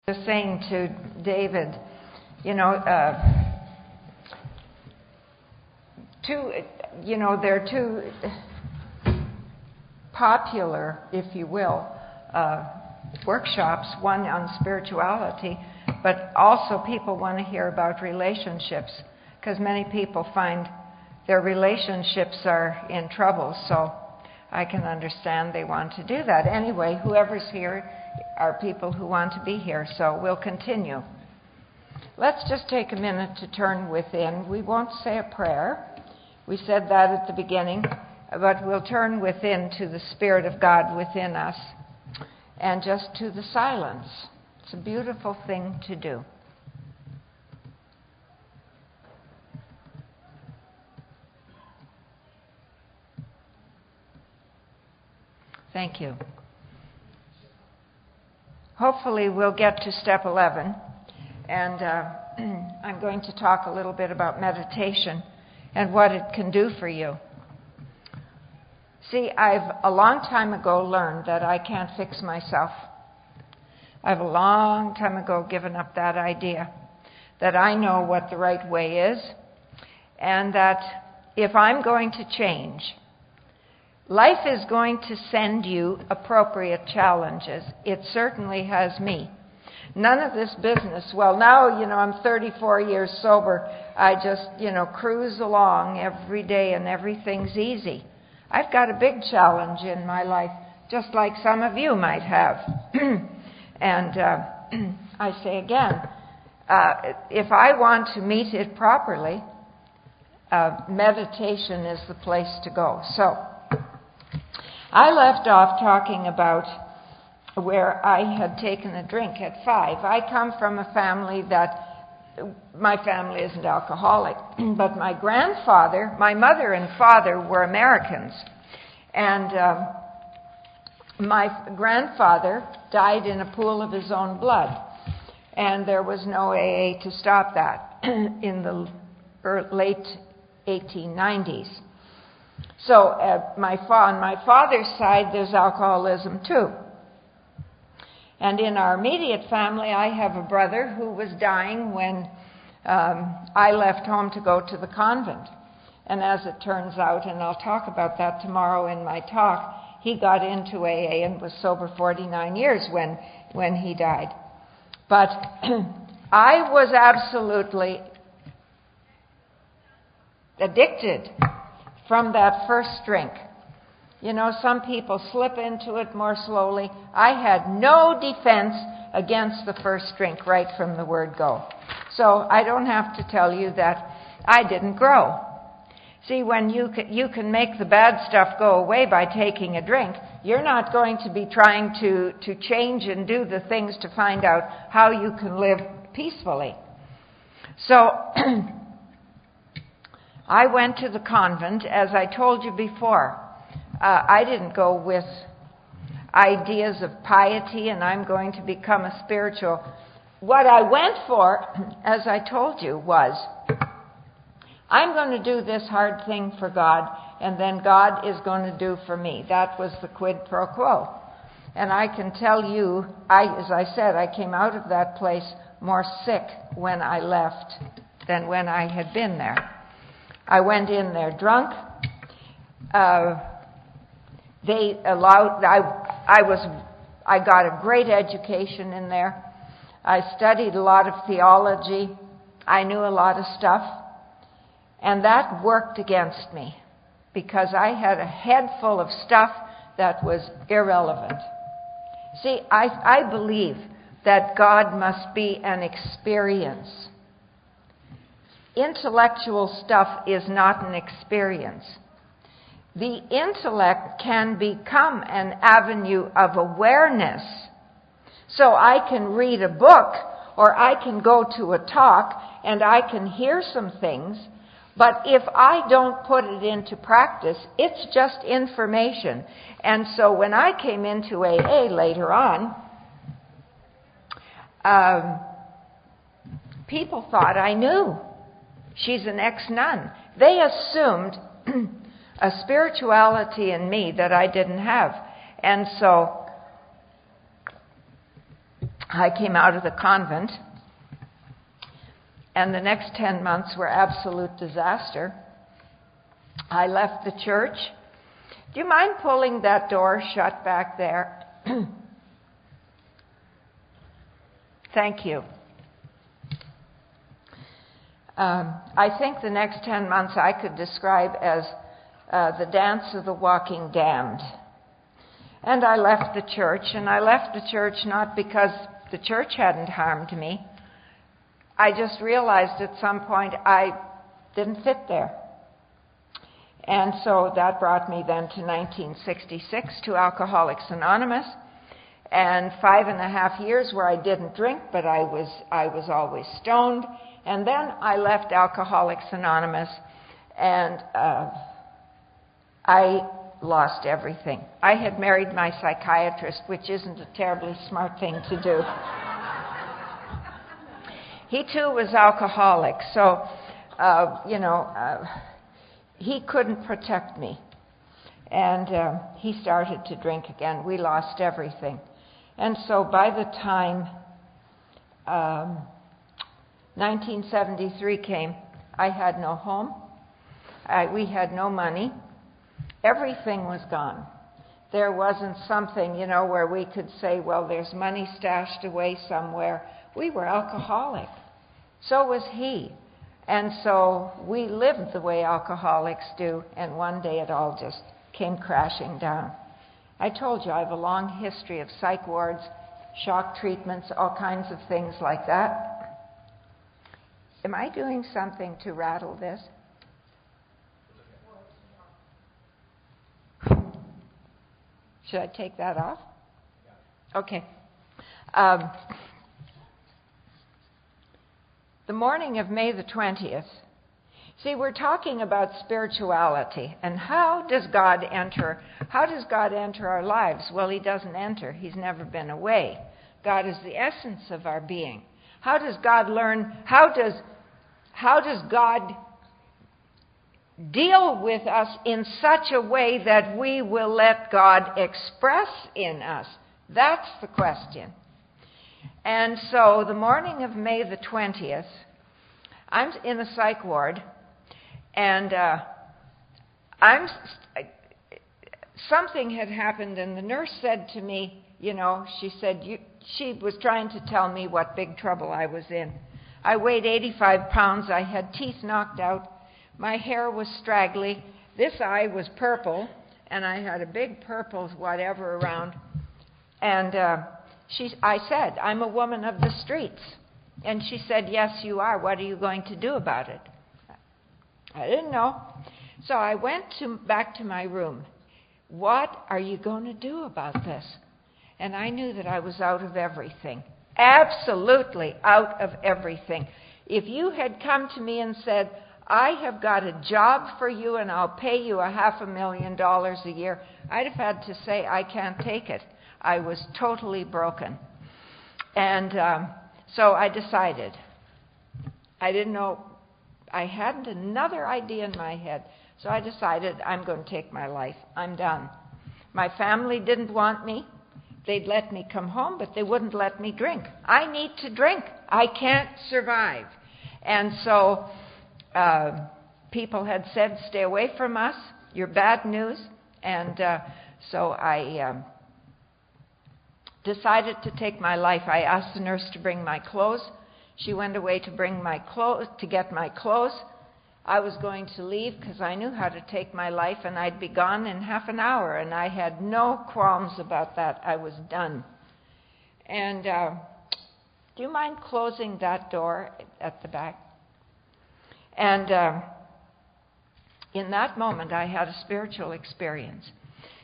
was saying to David, there are two popular, if you will, workshops, one on spirituality, but also people want to hear about relationships, because many people find their relationships are in trouble, so I can understand they want to do that. Anyway, whoever's here are people who want to be here, so we'll continue. Let's just take a minute to turn within. We won't say a prayer. We said that at the beginning, but we'll turn within to the Spirit of God within us and just to the silence. It's a beautiful thing to do. Thank you. Hopefully we'll get to step 11, and I'm going to talk a little bit about meditation and what it can do for you. See, I've a long time ago learned that I can't fix myself. I've a long time ago given up that idea that I know what the right way is, and that if I'm going to change, life is going to send you appropriate challenges. It certainly has me. None of this business, well, now, I'm 34 years sober. I just, cruise along every day and everything's easy. I've got a big challenge in my life, just like some of you might have. And I say again, if I want to meet it properly, meditation is the place to go. So, I left off talking about where I had taken a drink at 5. I come from a family my family isn't alcoholic, but my grandfather, my mother and father were Americans. And my grandfather died in a pool of his own blood. And there was no AA to stop that in the late 1890s. So on my father's side, there's alcoholism too. And in our immediate family, I have a brother who was dying when I left home to go to the convent. And as it turns out, and I'll talk about that tomorrow in my talk, he got into AA and was sober 49 years when he died. But I was absolutely addicted from that first drink. Some people slip into it more slowly. I had no defense against the first drink right from the word go. So I don't have to tell you that I didn't grow. See, when you can make the bad stuff go away by taking a drink, you're not going to be trying to change and do the things to find out how you can live peacefully. So I went to the convent, as I told you before. I didn't go with ideas of piety and I'm going to become a spiritual. What I went for, as I told you, was I'm going to do this hard thing for God, and then God is going to do for me. That was the quid pro quo. And I can tell you, as I said, I came out of that place more sick when I left than when I had been there. I went in there drunk. They allowed, I got a great education in there. I studied a lot of theology. I knew a lot of stuff. And that worked against me because I had a head full of stuff that was irrelevant. See, I believe that God must be an experience. Intellectual stuff is not an experience. The intellect can become an avenue of awareness. So I can read a book or I can go to a talk and I can hear some things, but if I don't put it into practice, it's just information. And so when I came into AA later on, people thought I knew. She's an ex-nun. They assumed a spirituality in me that I didn't have. And so I came out of the convent, and the next 10 months were absolute disaster. I left the church. Do you mind pulling that door shut back there? Thank you. I think the next 10 months I could describe as the dance of the walking damned. And I left the church, and I left the church not because the church hadn't harmed me. I just realized at some point I didn't fit there. And so that brought me then to 1966 to Alcoholics Anonymous, and 5.5 years where I didn't drink, but I was always stoned. And then I left Alcoholics Anonymous, and I lost everything. I had married my psychiatrist, which isn't a terribly smart thing to do. He too was alcoholic, so he couldn't protect me. And he started to drink again. We lost everything. And so by the time 1973 came, I had no home. We had no money. Everything was gone. There wasn't something, where we could say, well, there's money stashed away somewhere. We were alcoholic. So was he. And so we lived the way alcoholics do, and one day it all just came crashing down. I told you I have a long history of psych wards, shock treatments, all kinds of things like that. Am I doing something to rattle this? Should I take that off? Okay. The morning of May the 20th, see, we're talking about spirituality and how does God enter our lives? Well, he doesn't enter. He's never been away. God is the essence of our being. How does God learn? How does God deal with us in such a way that we will let God express in us? That's the question. And so the morning of May the 20th, I'm in a psych ward, and something had happened, and the nurse said to me, she was trying to tell me what big trouble I was in. I weighed 85 pounds, I had teeth knocked out, my hair was straggly, this eye was purple, and I had a big purple whatever around, and I said, I'm a woman of the streets. And she said, yes, you are. What are you going to do about it? I didn't know. So I went back to my room. What are you going to do about this? And I knew that I was out of everything. Absolutely out of everything. If you had come to me and said, I have got a job for you and I'll pay you $500,000 a year, I'd have had to say, I can't take it. I was totally broken. And so I decided. I didn't know. I hadn't another idea in my head. So I decided I'm going to take my life. I'm done. My family didn't want me. They'd let me come home, but they wouldn't let me drink. I need to drink. I can't survive. And so people had said, stay away from us. You're bad news. And so I decided to take my life. I asked the nurse to bring my clothes. She went away to bring my clothes, to get my clothes. I was going to leave because I knew how to take my life, and I'd be gone in half an hour, and I had no qualms about that. I was done. And do you mind closing that door at the back? And in that moment, I had a spiritual experience.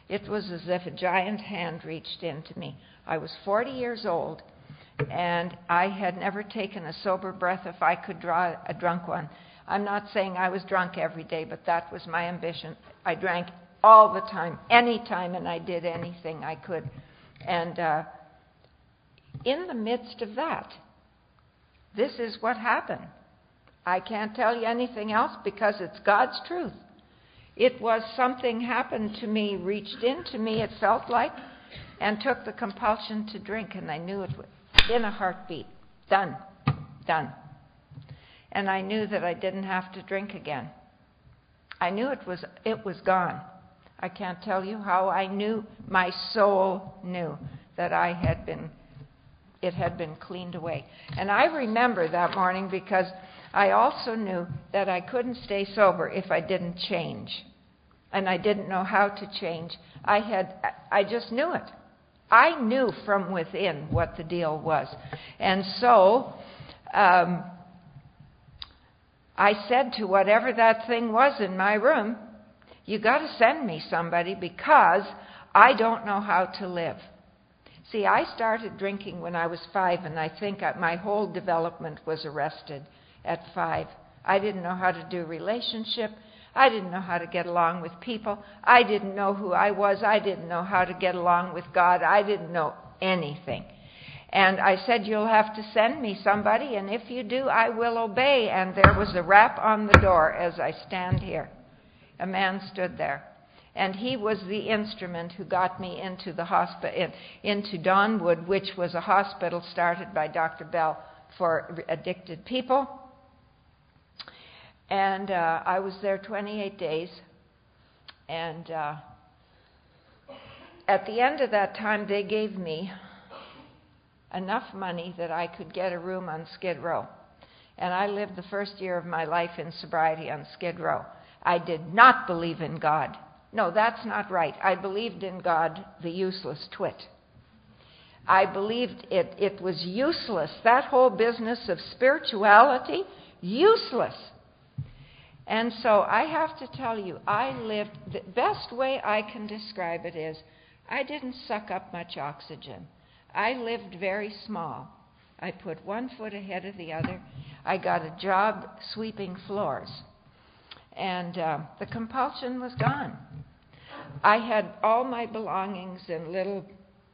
It was as if a giant hand reached into me. I was 40 years old, and I had never taken a sober breath if I could draw a drunk one. I'm not saying I was drunk every day, but that was my ambition. I drank all the time, any time, and I did anything I could. And in the midst of that, this is what happened. I can't tell you anything else because it's God's truth. It was something happened to me, reached into me, it felt like, and took the compulsion to drink, and I knew it In a heartbeat. Done. And I knew that I didn't have to drink again. I knew it was gone. I can't tell you how I knew. My soul knew that it had been cleaned away. And I remember that morning because I also knew that I couldn't stay sober if I didn't change. And I didn't know how to change. I just knew it. I knew from within what the deal was. And so I said to whatever that thing was in my room, you got to send me somebody because I don't know how to live. See, I started drinking when I was 5, and I think my whole development was arrested at 5. I didn't know how to do relationship. I didn't know how to get along with people. I didn't know who I was. I didn't know how to get along with God. I didn't know anything. And I said, you'll have to send me somebody, and if you do, I will obey. And there was a rap on the door as I stand here. A man stood there. And he was the instrument who got me into the hospital, into Dawnwood, which was a hospital started by Dr. Bell for addicted people. And I was there 28 days. And at the end of that time, they gave me enough money that I could get a room on Skid Row. And I lived the first year of my life in sobriety on Skid Row. I did not believe in God. No, that's not right. I believed in God, the useless twit. I believed it was useless. That whole business of spirituality, useless. And so I have to tell you, I lived, the best way I can describe it is, I didn't suck up much oxygen. I lived very small. I put one foot ahead of the other. I got a job sweeping floors. And the compulsion was gone. I had all my belongings in a little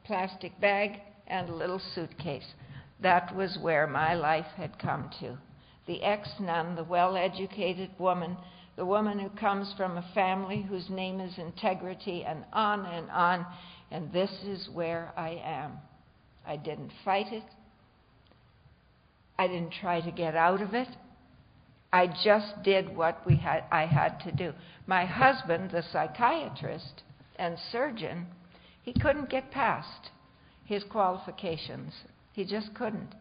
plastic bag and a little suitcase. That was where my life had come to. The ex-nun, the well-educated woman, the woman who comes from a family whose name is integrity, and on, and this is where I am. I didn't fight it. I didn't try to get out of it. I just did what I had to do. My husband, the psychiatrist and surgeon, he couldn't get past his qualifications. He just couldn't.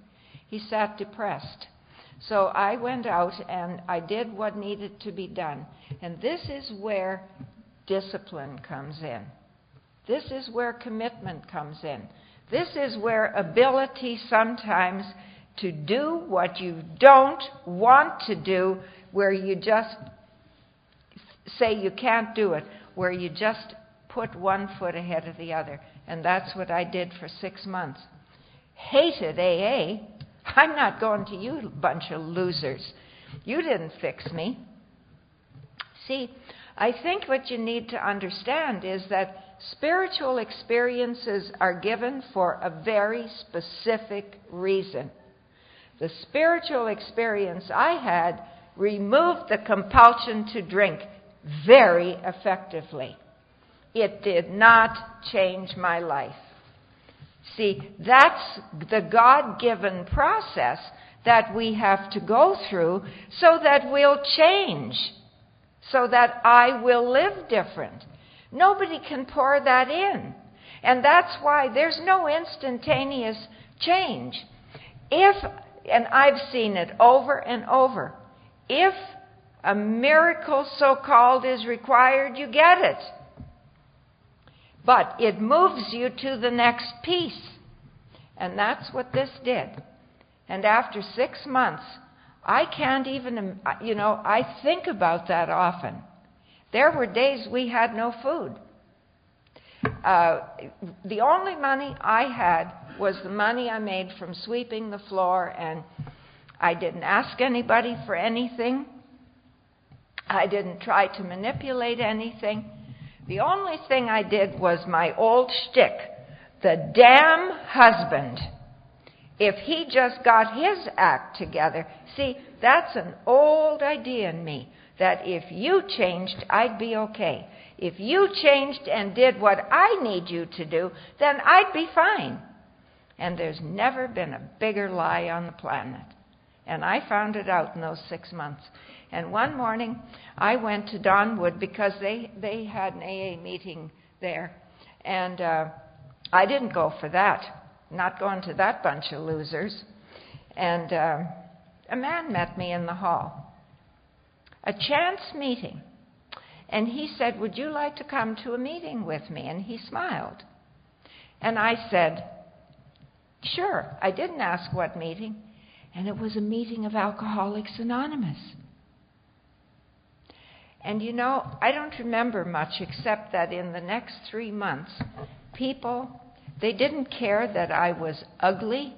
He sat depressed. So I went out and I did what needed to be done. And this is where discipline comes in. This is where commitment comes in. This is where ability sometimes to do what you don't want to do, where you just say you can't do it, where you just put one foot ahead of the other. And that's what I did for 6 months. Hated AA. I'm not going to you, bunch of losers. You didn't fix me. See, I think what you need to understand is that spiritual experiences are given for a very specific reason. The spiritual experience I had removed the compulsion to drink very effectively. It did not change my life. See, that's the God-given process that we have to go through so that we'll change, so that I will live different. Nobody can pour that in. And that's why there's no instantaneous change. And I've seen it over and over, if a miracle so-called is required, you get it. But it moves you to the next piece. And that's what this did. And after 6 months, I can't even, I think about that often. There were days we had no food. The only money I had was the money I made from sweeping the floor, and I didn't ask anybody for anything. I didn't try to manipulate anything. The only thing I did was my old shtick. The damn husband, if he just got his act together. See, that's an old idea in me, that if you changed, I'd be okay. If you changed and did what I need you to do, then I'd be fine. And there's never been a bigger lie on the planet. And I found it out in those 6 months. And one morning, I went to Donwood because they had an AA meeting there. And I didn't go for that. Not going to that bunch of losers. And a man met me in the hall. A chance meeting. And he said, "Would you like to come to a meeting with me?" And he smiled. And I said, "Sure." I didn't ask what meeting. And it was a meeting of Alcoholics Anonymous. And you know, I don't remember much except that in the next 3 months, people, they didn't care that I was ugly.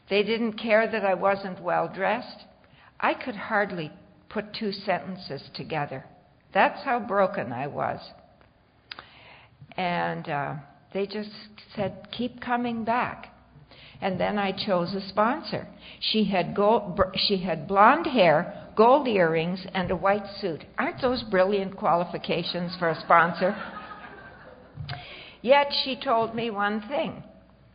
They didn't care that I wasn't well dressed. I could hardly put 2 sentences together. That's how broken I was. And they just said, "Keep coming back." And then I chose a sponsor. She had blonde hair, gold earrings, and a white suit. Aren't those brilliant qualifications for a sponsor? Yet she told me one thing.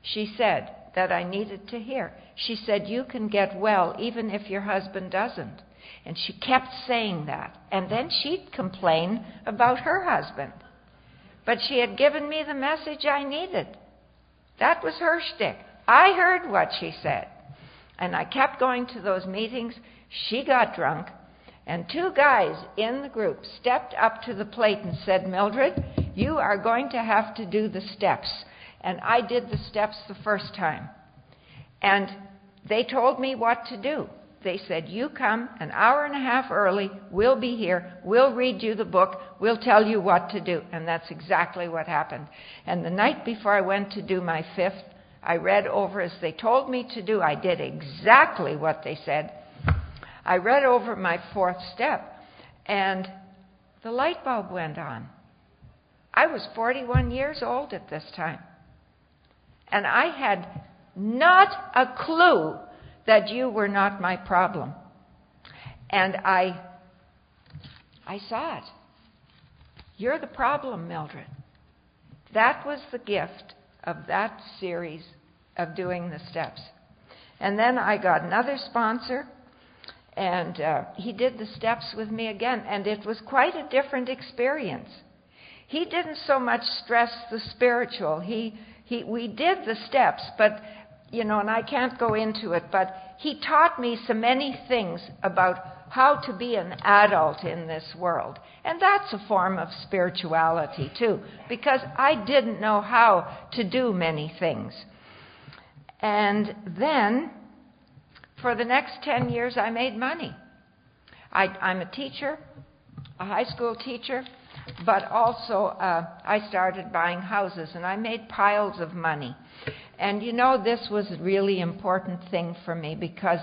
She said that I needed to hear. She said, "You can get well even if your husband doesn't." And she kept saying that. And then she'd complain about her husband. But she had given me the message I needed. That was her shtick. I heard what she said. And I kept going to those meetings. She got drunk. And 2 guys in the group stepped up to the plate and said, "Mildred, you are going to have to do the steps." And I did the steps the first time. And they told me what to do. They said, "You come an hour and a half early. We'll be here. We'll read you the book. We'll tell you what to do." And that's exactly what happened. And the night before I went to do my 5th, I read over as they told me to do. I did exactly what they said. I read over my 4th step, and the light bulb went on. I was 41 years old at this time. And I had not a clue that you were not my problem. And I saw it. You're the problem, Mildred. That was the gift of that series of doing the steps. And then I got another sponsor, and he did the steps with me again, and it was quite a different experience. He didn't so much stress the spiritual. We did the steps, but and I can't go into it, but he taught me so many things about how to be an adult in this world. And that's a form of spirituality, too, because I didn't know how to do many things. And then, for the next 10 years, I made money. I'm a teacher, a high school teacher, but also I started buying houses, and I made piles of money. And this was a really important thing for me because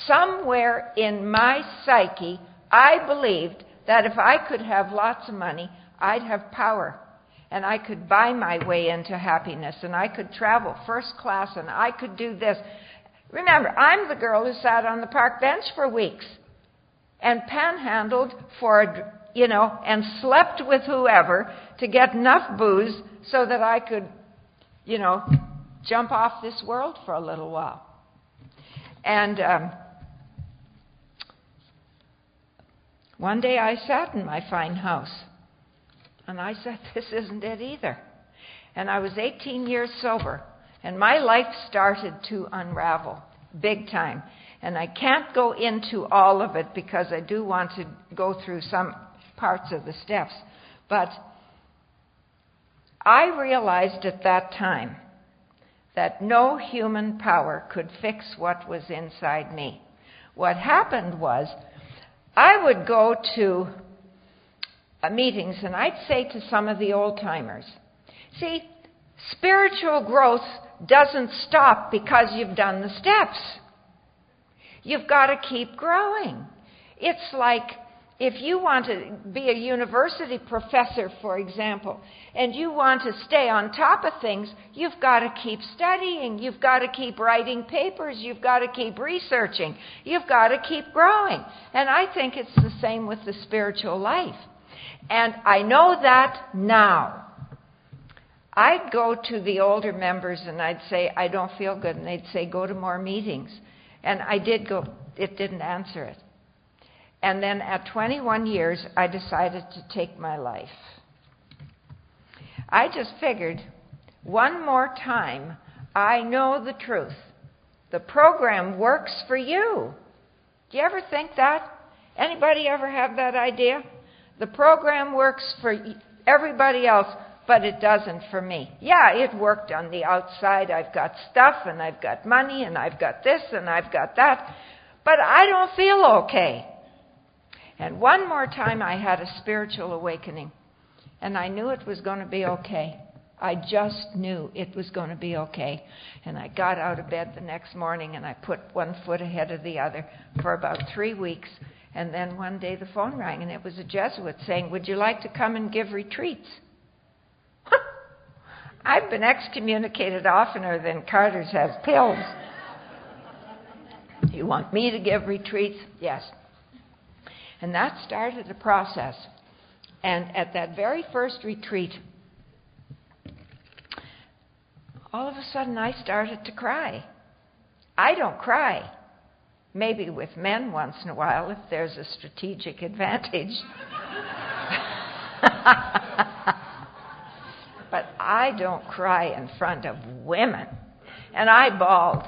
somewhere in my psyche, I believed that if I could have lots of money, I'd have power. And I could buy my way into happiness, and I could travel first class, and I could do this. Remember, I'm the girl who sat on the park bench for weeks and panhandled and slept with whoever to get enough booze so that I could, jump off this world for a little while. And one day I sat in my fine house, and I said, "This isn't it either." And I was 18 years sober, and my life started to unravel big time. And I can't go into all of it because I do want to go through some parts of the steps. But I realized at that time that no human power could fix what was inside me. What happened was, I would go to meetings and I'd say to some of the old-timers, "See, spiritual growth doesn't stop because you've done the steps. You've got to keep growing. It's like if you want to be a university professor, for example, and you want to stay on top of things, you've got to keep studying. You've got to keep writing papers. You've got to keep researching. You've got to keep growing." And I think it's the same with the spiritual life. And I know that now. I'd go to the older members and I'd say, I don't feel good. And they'd say, go to more meetings. And I did go. It didn't answer it. And then at 21 years, I decided to take my life. I just figured, one more time, I know the truth. The program works for you. Do you ever think that? Anybody ever have that idea? The program works for everybody else, but it doesn't for me. Yeah, it worked on the outside. I've got stuff, and I've got money, and I've got this, and I've got that. But I don't feel okay. And one more time, I had a spiritual awakening. And I knew it was going to be okay. I just knew it was going to be okay. And I got out of bed the next morning, and I put one foot ahead of the other for about 3 weeks. And then one day the phone rang, and it was a Jesuit saying, would you like to come and give retreats? I've been excommunicated oftener than Carter's has pills. You want me to give retreats? Yes. And that started a process. And at that very first retreat, all of a sudden I started to cry. I don't cry. Maybe with men once in a while if there's a strategic advantage. But I don't cry in front of women. And I bawled.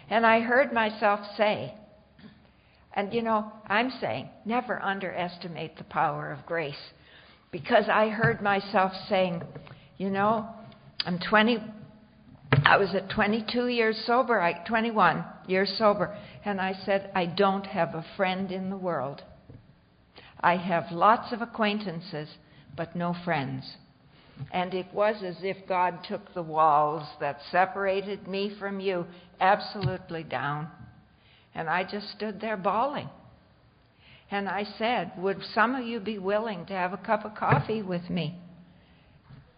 And I heard myself say, and I'm saying, never underestimate the power of grace. Because I heard myself saying, I'm 20, I was at 22 years sober, 21 years sober, and I said, I don't have a friend in the world. I have lots of acquaintances, but no friends. And it was as if God took the walls that separated me from you absolutely down. And I just stood there bawling. And I said, would some of you be willing to have a cup of coffee with me?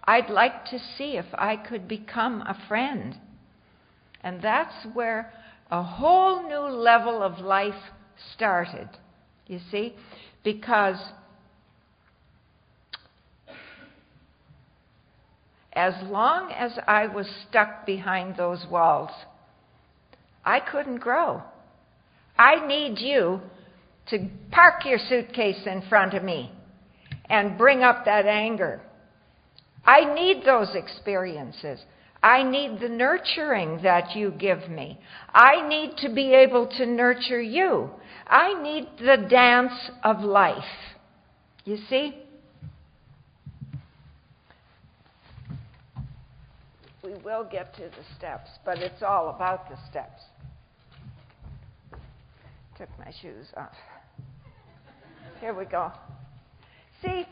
I'd like to see if I could become a friend. And that's where a whole new level of life started, you see? Because as long as I was stuck behind those walls, I couldn't grow. I need you to park your suitcase in front of me and bring up that anger. I need those experiences. I need the nurturing that you give me. I need to be able to nurture you. I need the dance of life. You see? We will get to the steps, but it's all about the steps. Took my shoes off. Here we go. See,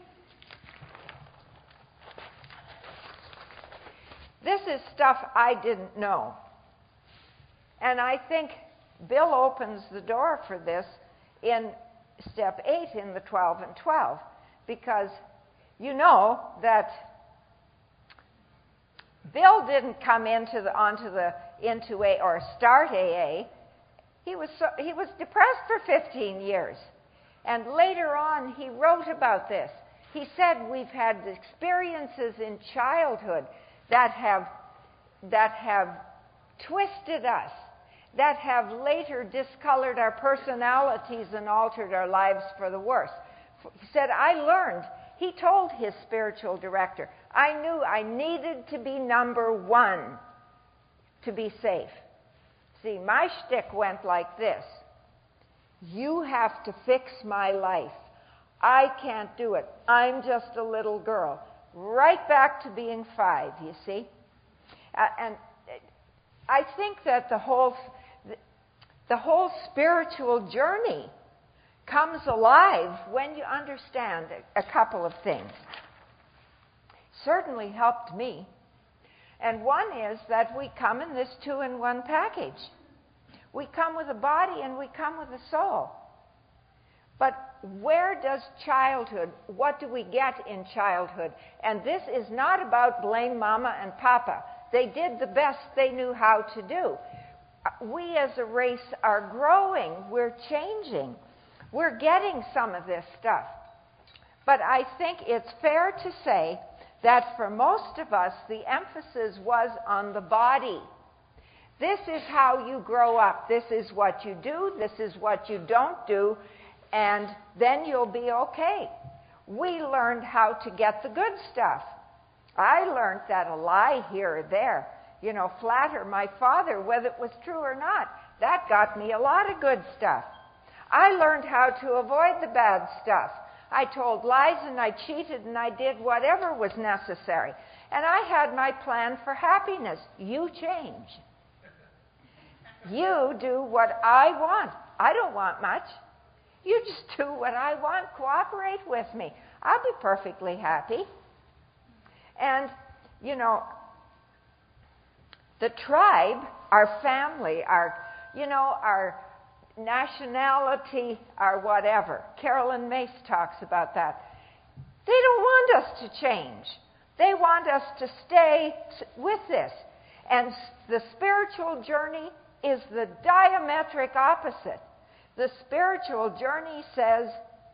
this is stuff I didn't know. And I think Bill opens the door for this in step 8 in the 12 and 12. Because you know that Bill didn't come into A or start AA. He was depressed for 15 years. And later on, he wrote about this. He said, we've had experiences in childhood that have twisted us, that have later discolored our personalities and altered our lives for the worse. He said, I learned. He told his spiritual director, I knew I needed to be number one to be safe. See, my shtick went like this. You have to fix my life. I can't do it. I'm just a little girl. Right back to being 5, you see? And I think that the whole spiritual journey comes alive when you understand a couple of things. Certainly helped me. And one is that we come in this 2-in-1 package. We come with a body and we come with a soul. But where does childhood, what do we get in childhood? And this is not about blame mama and papa. They did the best they knew how to do. We as a race are growing. We're changing. We're getting some of this stuff. But I think it's fair to say that for most of us, the emphasis was on the body. This is how you grow up. This is what you do. This is what you don't do. And then you'll be okay. We learned how to get the good stuff. I learned that a lie here or there, flatter my father, whether it was true or not. That got me a lot of good stuff. I learned how to avoid the bad stuff. I told lies and I cheated and I did whatever was necessary. And I had my plan for happiness. You change. You do what I want. I don't want much. You just do what I want. Cooperate with me. I'll be perfectly happy. And, the tribe, our family, our nationality, our whatever. Carolyn Mace talks about that. They don't want us to change. They want us to stay with this. And the spiritual journey is the diametric opposite. The spiritual journey says,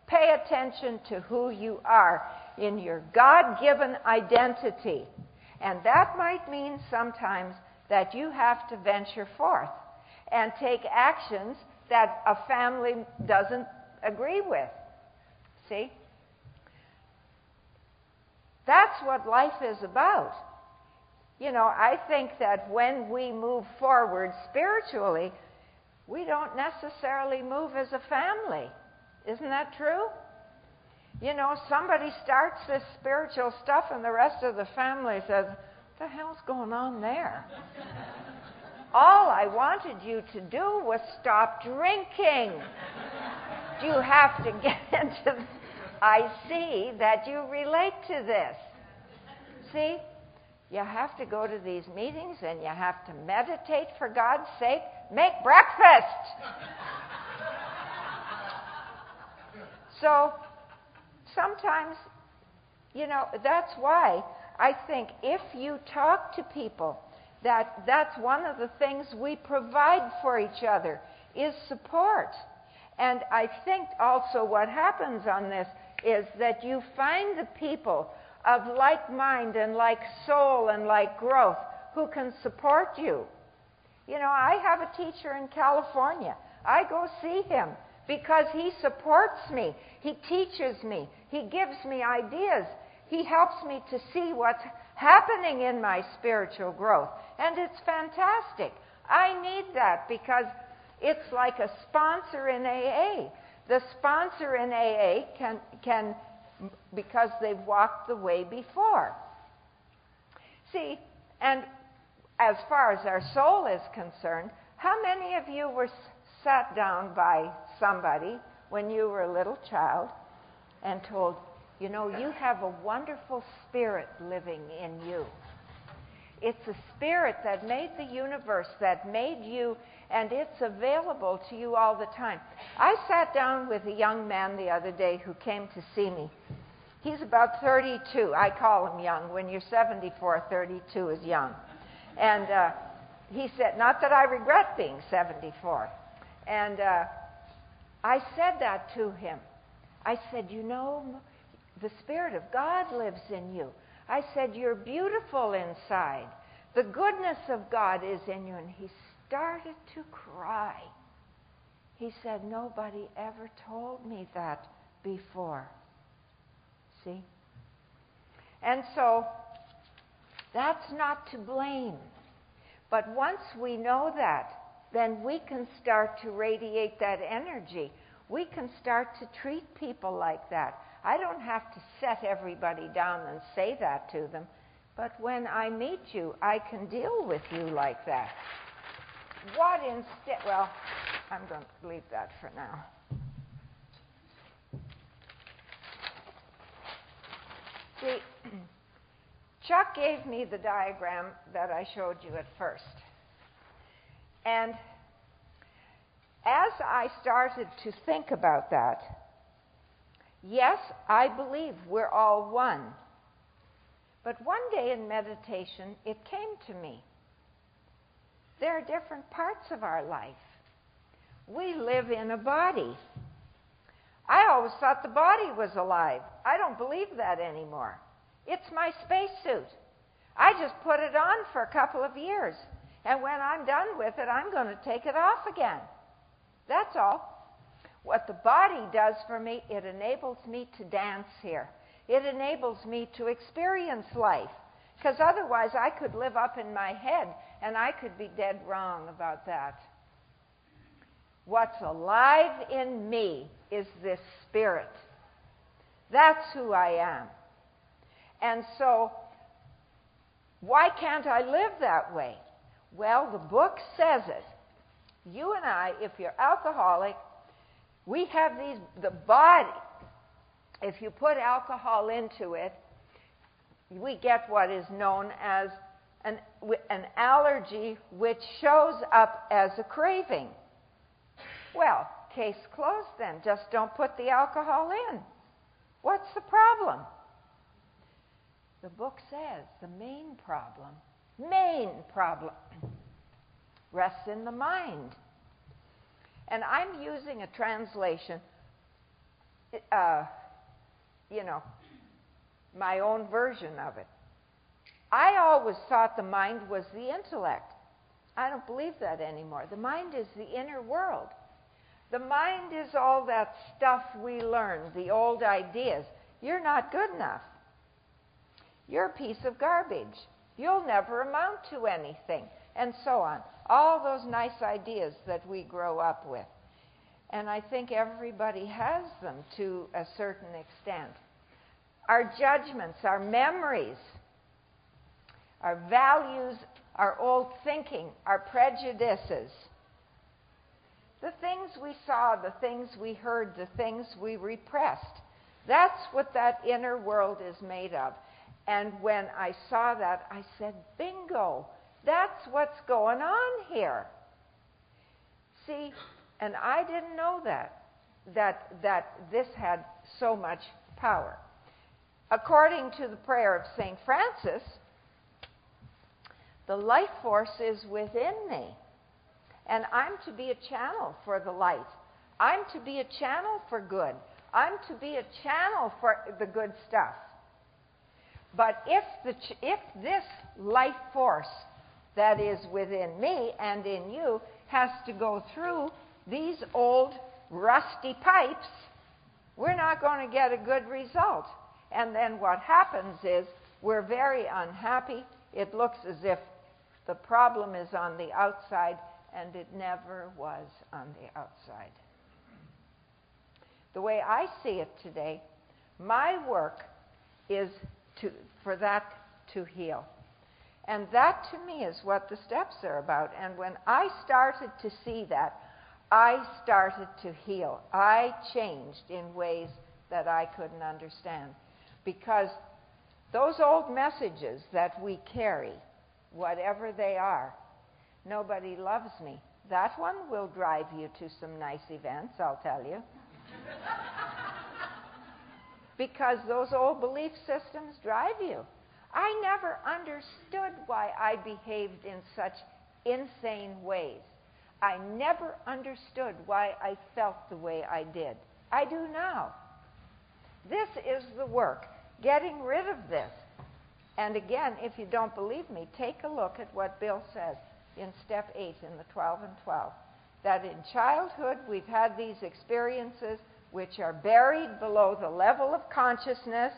pay attention to who you are in your God-given identity. And that might mean sometimes that you have to venture forth and take actions that a family doesn't agree with. See? That's what life is about. I think that when we move forward spiritually, we don't necessarily move as a family. Isn't that true? Somebody starts this spiritual stuff and the rest of the family says, what the hell's going on there? All I wanted you to do was stop drinking. You have to get into... I see that you relate to this. See? You have to go to these meetings and you have to meditate, for God's sake. Make breakfast! So, sometimes, that's why I think if you talk to people, that's one of the things we provide for each other, is support. And I think also what happens on this is that you find the people of like mind and like soul and like growth who can support you. I have a teacher in California. I go see him because he supports me. He teaches me. He gives me ideas. He helps me to see what's happening in my spiritual growth. And it's fantastic. I need that because it's like a sponsor in AA. The sponsor in AA can because they've walked the way before. See, and as far as our soul is concerned, how many of you were sat down by somebody when you were a little child and told, you have a wonderful spirit living in you? It's a spirit that made the universe, that made you, and it's available to you all the time. I sat down with a young man the other day who came to see me. He's about 32. I call him young. When you're 74, 32 is young. And he said, not that I regret being 74. And I said that to him. I said, the Spirit of God lives in you. I said, you're beautiful inside. The goodness of God is in you. And he started to cry. He said, nobody ever told me that before. See? And so, that's not to blame. But once we know that, then we can start to radiate that energy. We can start to treat people like that. I don't have to set everybody down and say that to them. But when I meet you, I can deal with you like that. Well, I'm going to leave that for now. See, Chuck gave me the diagram that I showed you at first. And as I started to think about that, yes, I believe we're all one. But one day in meditation, it came to me. There are different parts of our life. We live in a body. I always thought the body was alive. I don't believe that anymore. It's my spacesuit. I just put it on for a couple of years. And when I'm done with it, I'm going to take it off again. That's all. What the body does for me, it enables me to dance here. It enables me to experience life. Because otherwise I could live up in my head and I could be dead wrong about that. What's alive in me is this spirit. That's who I am. And so, why can't I live that way? Well, the book says it. You and I, if you're alcoholic, we have the body. If you put alcohol into it, we get what is known as an allergy, which shows up as a craving. Well, case closed then. Just don't put the alcohol in. What's the problem? The book says the main problem rests in the mind. And I'm using a translation, my own version of it. I always thought the mind was the intellect. I don't believe that anymore. The mind is the inner world. The mind is all that stuff we learned, the old ideas. You're not good enough. You're a piece of garbage. You'll never amount to anything, and so on. All those nice ideas that we grow up with. And I think everybody has them to a certain extent. Our judgments, our memories, our values, our old thinking, our prejudices, the things we saw, the things we heard, the things we repressed. That's what that inner world is made of. And when I saw that, I said, bingo, that's what's going on here. See, and I didn't know that this had so much power. According to the prayer of St. Francis, the life force is within me. And I'm to be a channel for the light. I'm to be a channel for good. I'm to be a channel for the good stuff. But if this life force that is within me and in you has to go through these old rusty pipes, we're not going to get a good result. And then what happens is we're very unhappy. It looks as if the problem is on the outside, and it never was on the outside. The way I see it today, my work is for that to heal. And that to me is what the steps are about. And when I started to see that, I started to heal. I changed in ways that I couldn't understand. Because those old messages that we carry, whatever they are, nobody loves me. That one will drive you to some nice events, I'll tell you. Because those old belief systems drive you. I never understood why I behaved in such insane ways. I never understood why I felt the way I did. I do now. This is the work, getting rid of this. And again, if you don't believe me, take a look at what Bill says in step 8 in the 12 and 12. That in childhood we've had these experiences which are buried below the level of consciousness.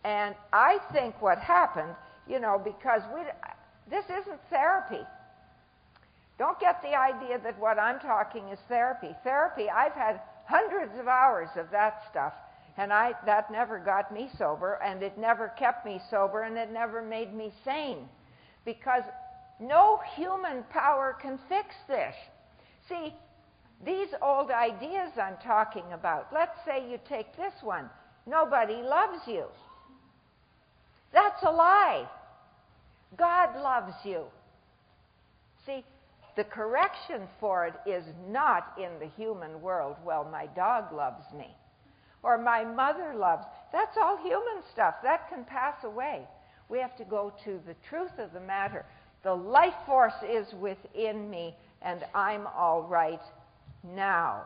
And I think what happened, because this isn't therapy. Don't get the idea that what I'm talking is therapy. Therapy, I've had hundreds of hours of that stuff, and that never got me sober, and it never kept me sober, and it never made me sane. Because no human power can fix this. See, these old ideas I'm talking about, let's say you take this one, nobody loves you. That's a lie. God loves you. See, the correction for it is not in the human world, well, my dog loves me, or my mother loves. That's all human stuff. That can pass away. We have to go to the truth of the matter. The life force is within me, and I'm all right now.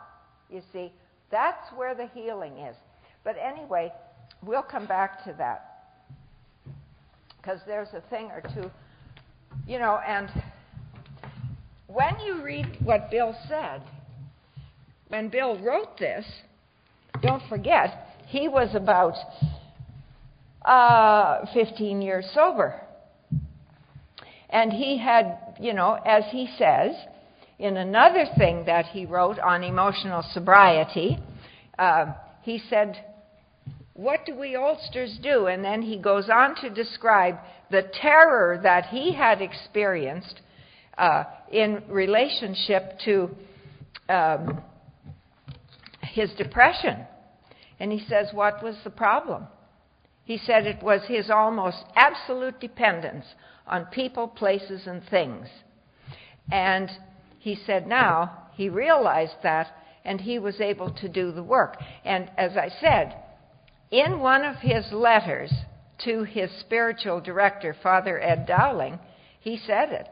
You see, that's where the healing is. But anyway, we'll come back to that. because there's a thing or two, and when you read what Bill said, when Bill wrote this, don't forget, he was about 15 years sober. And he had, as he says, in another thing that he wrote on emotional sobriety, he said, what do we oldsters do? And then he goes on to describe the terror that he had experienced in relationship to his depression. And he says, what was the problem? He said it was his almost absolute dependence on people, places, and things. And he said now he realized that, and he was able to do the work. And as I said, in one of his letters to his spiritual director, Father Ed Dowling, he said it.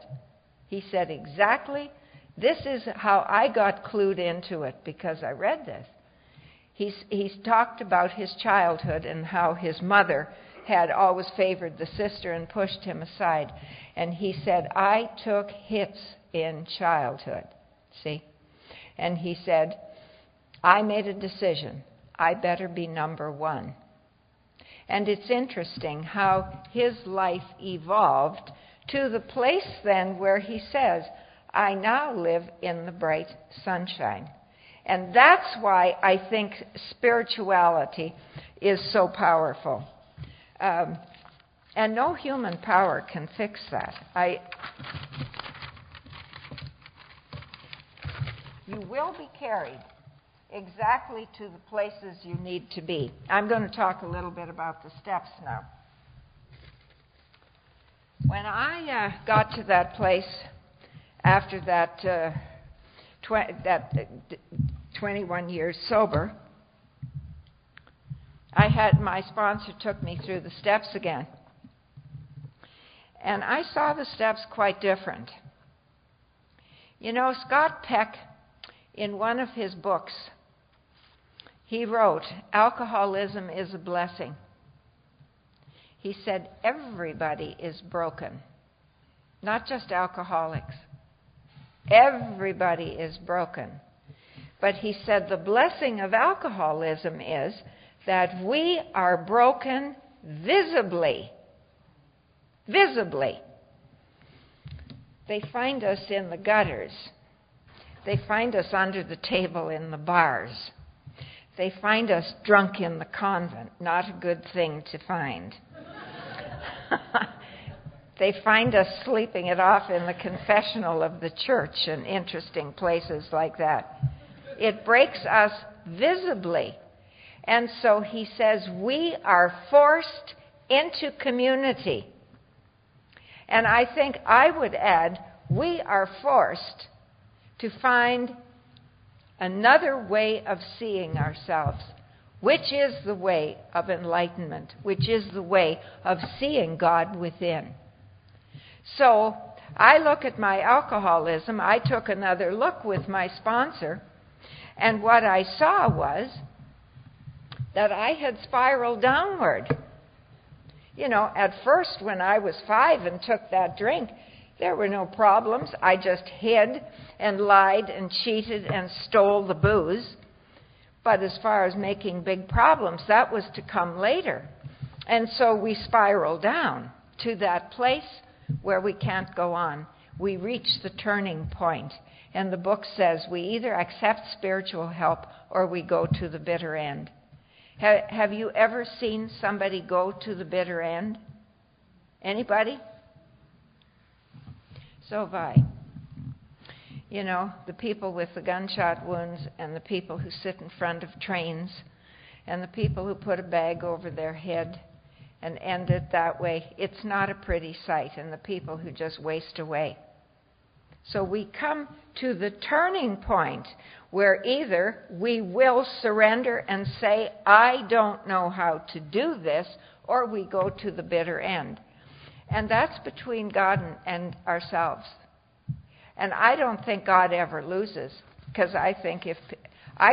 He said exactly, this is how I got clued into it, because I read this. He's talked about his childhood and how his mother had always favored the sister and pushed him aside. And he said, I took hits in childhood, see? And he said, I made a decision. I better be number one. And it's interesting how his life evolved to the place then where he says, I now live in the bright sunshine. And that's why I think spirituality is so powerful. And no human power can fix that. You will be carried exactly to the places you need to be. I'm going to talk a little bit about the steps now. When I got to that place after that 21 years sober, my sponsor took me through the steps again. And I saw the steps quite different. Scott Peck, in one of his books, he wrote, alcoholism is a blessing. He said, everybody is broken, not just alcoholics. Everybody is broken. But he said the blessing of alcoholism is that we are broken visibly. Visibly. They find us in the gutters. They find us under the table in the bars. They find us drunk in the convent. Not a good thing to find. They find us sleeping it off in the confessional of the church and interesting places like that. It breaks us visibly. And so he says we are forced into community. And I think I would add, we are forced to find another way of seeing ourselves, which is the way of enlightenment, which is the way of seeing God within. So I look at my alcoholism. I took another look with my sponsor, and what I saw was that I had spiraled downward. At first when I was 5 and took that drink, there were no problems. I just hid and lied and cheated and stole the booze. But as far as making big problems, that was to come later. And so we spiral down to that place where we can't go on. We reach the turning point. And the book says we either accept spiritual help or we go to the bitter end. Have you ever seen somebody go to the bitter end? Anybody? So have I. The people with the gunshot wounds and the people who sit in front of trains and the people who put a bag over their head and end it that way. It's not a pretty sight, and the people who just waste away. So we come to the turning point where either we will surrender and say, I don't know how to do this, or we go to the bitter end. And that's between God and ourselves. And I don't think God ever loses, because I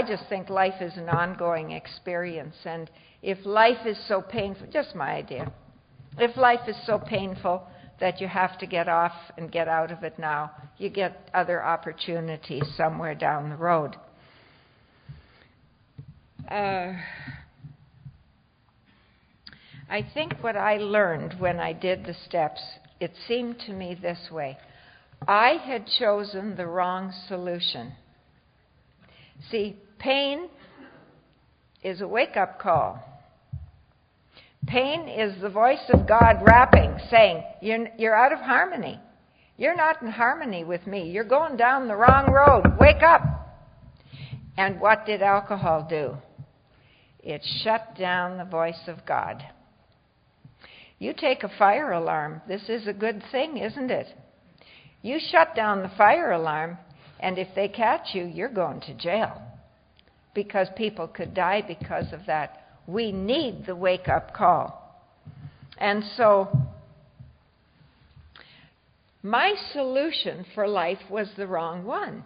just think life is an ongoing experience. And if life is so painful, just my idea, If life is so painful that you have to get off and get out of it now, you get other opportunities somewhere down the road. I think what I learned when I did the steps, it seemed to me this way. I had chosen the wrong solution. See, pain is a wake-up call. Pain is the voice of God rapping, saying, you're out of harmony. You're not in harmony with me. You're going down the wrong road. Wake up. And what did alcohol do? It shut down the voice of God. You take a fire alarm. This is a good thing, isn't it? You shut down the fire alarm, and if they catch you, you're going to jail. Because people could die because of that. We need the wake-up call. And so, my solution for life was the wrong one.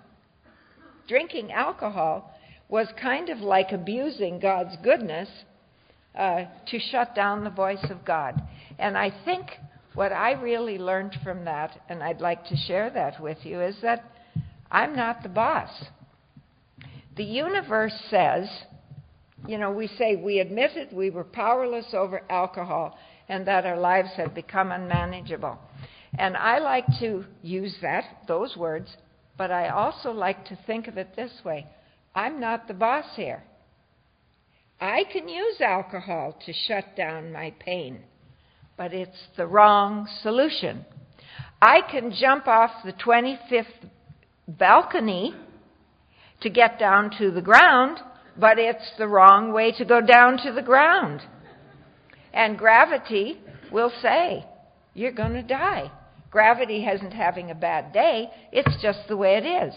Drinking alcohol was kind of like abusing God's goodness to shut down the voice of God. And I think what I really learned from that, and I'd like to share that with you, is that I'm not the boss. The universe says, we say we admitted we were powerless over alcohol and that our lives had become unmanageable. And I like to use those words, but I also like to think of it this way. I'm not the boss here. I can use alcohol to shut down my pain, but it's the wrong solution. I can jump off the 25th balcony to get down to the ground, but it's the wrong way to go down to the ground. And gravity will say, you're going to die. Gravity isn't having a bad day. It's just the way it is.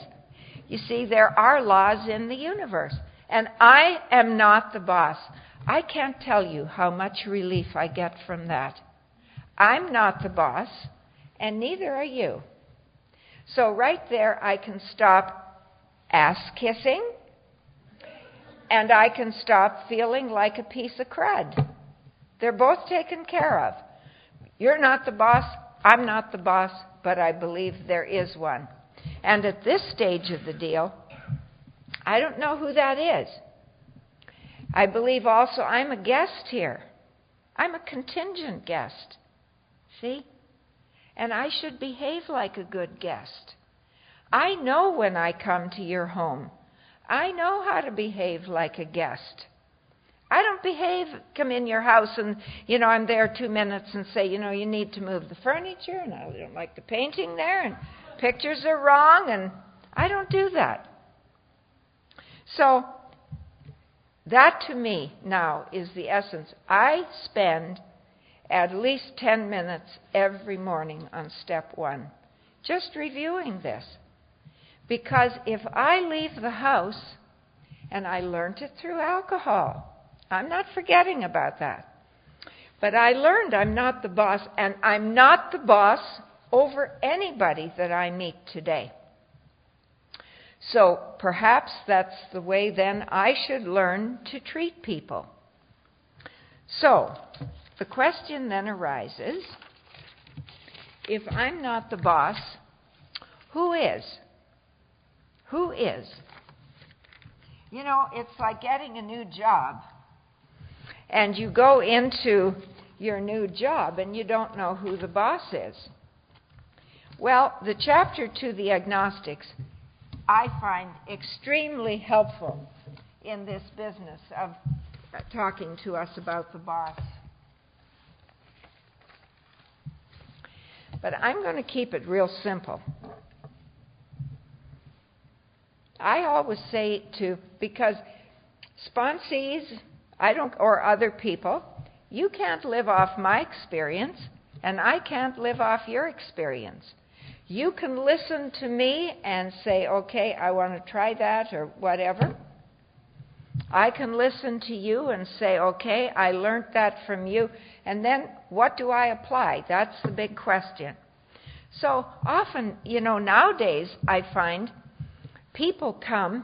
You see, there are laws in the universe. And I am not the boss. I can't tell you how much relief I get from that. I'm not the boss, and neither are you. So right there, I can stop ass-kissing, and I can stop feeling like a piece of crud. They're both taken care of. You're not the boss, I'm not the boss, but I believe there is one. And at this stage of the deal, I don't know who that is. I believe also I'm a guest here. I'm a contingent guest. See? And I should behave like a good guest. I know when I come to your home. I know how to behave like a guest. I don't come in your house and, I'm there 2 minutes and say, you need to move the furniture, and I don't like the painting there, and pictures are wrong, and I don't do that. So, that to me now is the essence. I spend at least 10 minutes every morning on step 1, just reviewing this. Because if I leave the house, and I learned it through alcohol, I'm not forgetting about that. But I learned I'm not the boss, and I'm not the boss over anybody that I meet today. So perhaps that's the way then I should learn to treat people. So the question then arises, if I'm not the boss, who is? Who is? It's like getting a new job. And you go into your new job and you don't know who the boss is. Well, the chapter to the agnostics I find extremely helpful in this business of talking to us about the boss. But I'm going to keep it real simple. I always say because sponsees, or other people, you can't live off my experience, and I can't live off your experience. You can listen to me and say, okay, I want to try that or whatever. I can listen to you and say, okay, I learned that from you. And then what do I apply? That's the big question. So often, nowadays I find people come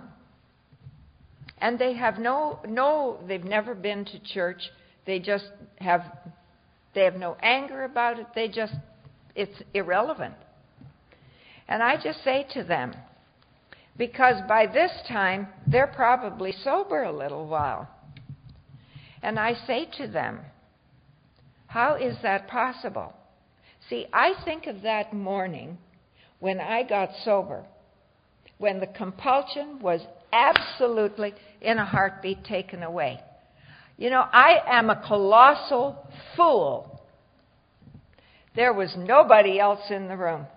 and they have they've never been to church. They just have They have no anger about it. It's irrelevant. And I just say to them, because by this time, they're probably sober a little while. And I say to them, how is that possible? See, I think of that morning when I got sober, when the compulsion was absolutely in a heartbeat taken away. You know, I am a colossal fool. There was nobody else in the room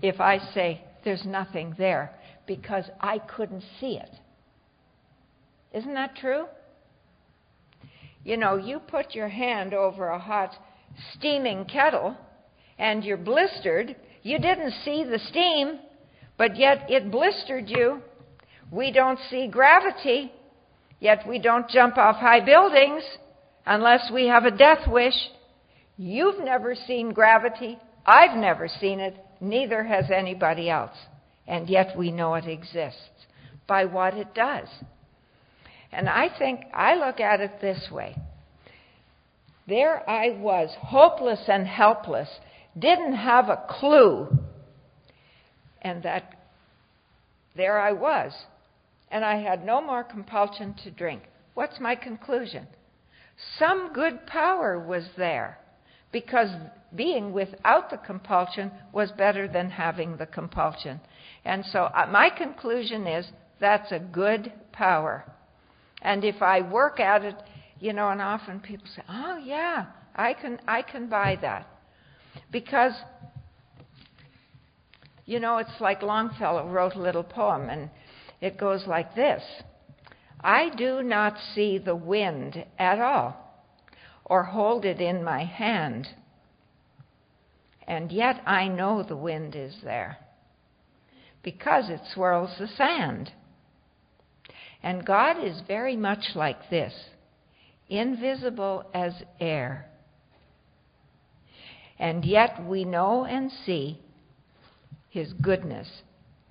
if I say there's nothing there, because I couldn't see it. Isn't that true? You know, you put your hand over a hot steaming kettle and you're blistered. You didn't see the steam, but yet it blistered you. We don't see gravity, yet we don't jump off high buildings unless we have a death wish. You've never seen gravity. I've never seen it. Neither has anybody else. And yet we know it exists by what it does. And I look at it this way. There I was, hopeless and helpless, didn't have a clue. And there I was. And I had no more compulsion to drink. What's my conclusion? Some good power was there, because being without the compulsion was better than having the compulsion. And so my conclusion is that's a good power. And if I work at it, you know, and often people say, oh yeah, I can buy that. Because, you know, it's like Longfellow wrote a little poem, and it goes like this. I do not see the wind at all, or hold it in my hand, and yet I know the wind is there, because it swirls the sand. And God is very much like this, invisible as air. And yet we know and see His goodness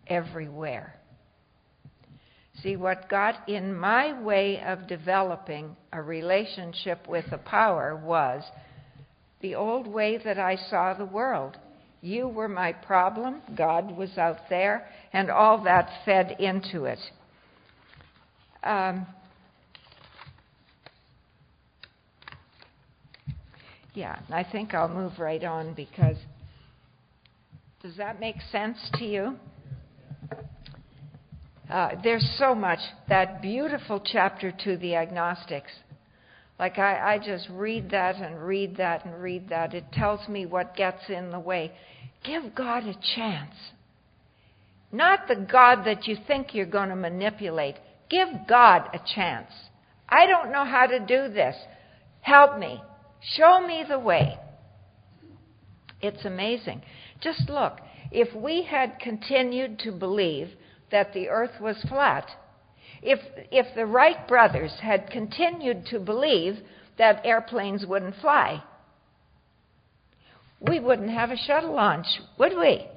everywhere. See, what got in my way of developing a relationship with the power was the old way that I saw the world. You were my problem, God was out there, and all that fed into it. I think I'll move right on, because does that make sense to you? There's so much, that beautiful chapter to the agnostics. Like I just read that and read that and read that. It tells me what gets in the way. Give God a chance. Not the God that you think you're going to manipulate. Give God a chance. I don't know how to do this. Help me. Show me the way. It's amazing. Just look. If we had continued to believe that the earth was flat, if the Wright brothers had continued to believe that airplanes wouldn't fly, we wouldn't have a shuttle launch, would we?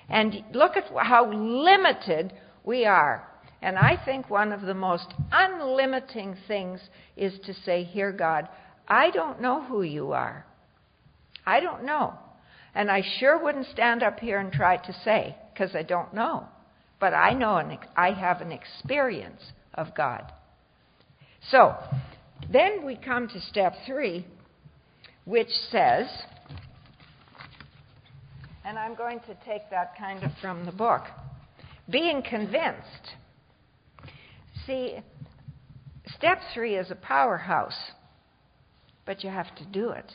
And look at how limited we are. And I think one of the most unlimiting things is to say, here, God, I don't know who you are. I don't know. And I sure wouldn't stand up here and try to say, because I don't know. But I know, and I have an experience of God. So, then we come to step 3, which says, and I'm going to take that kind of from the book, being convinced. See, step 3 is a powerhouse, but you have to do it.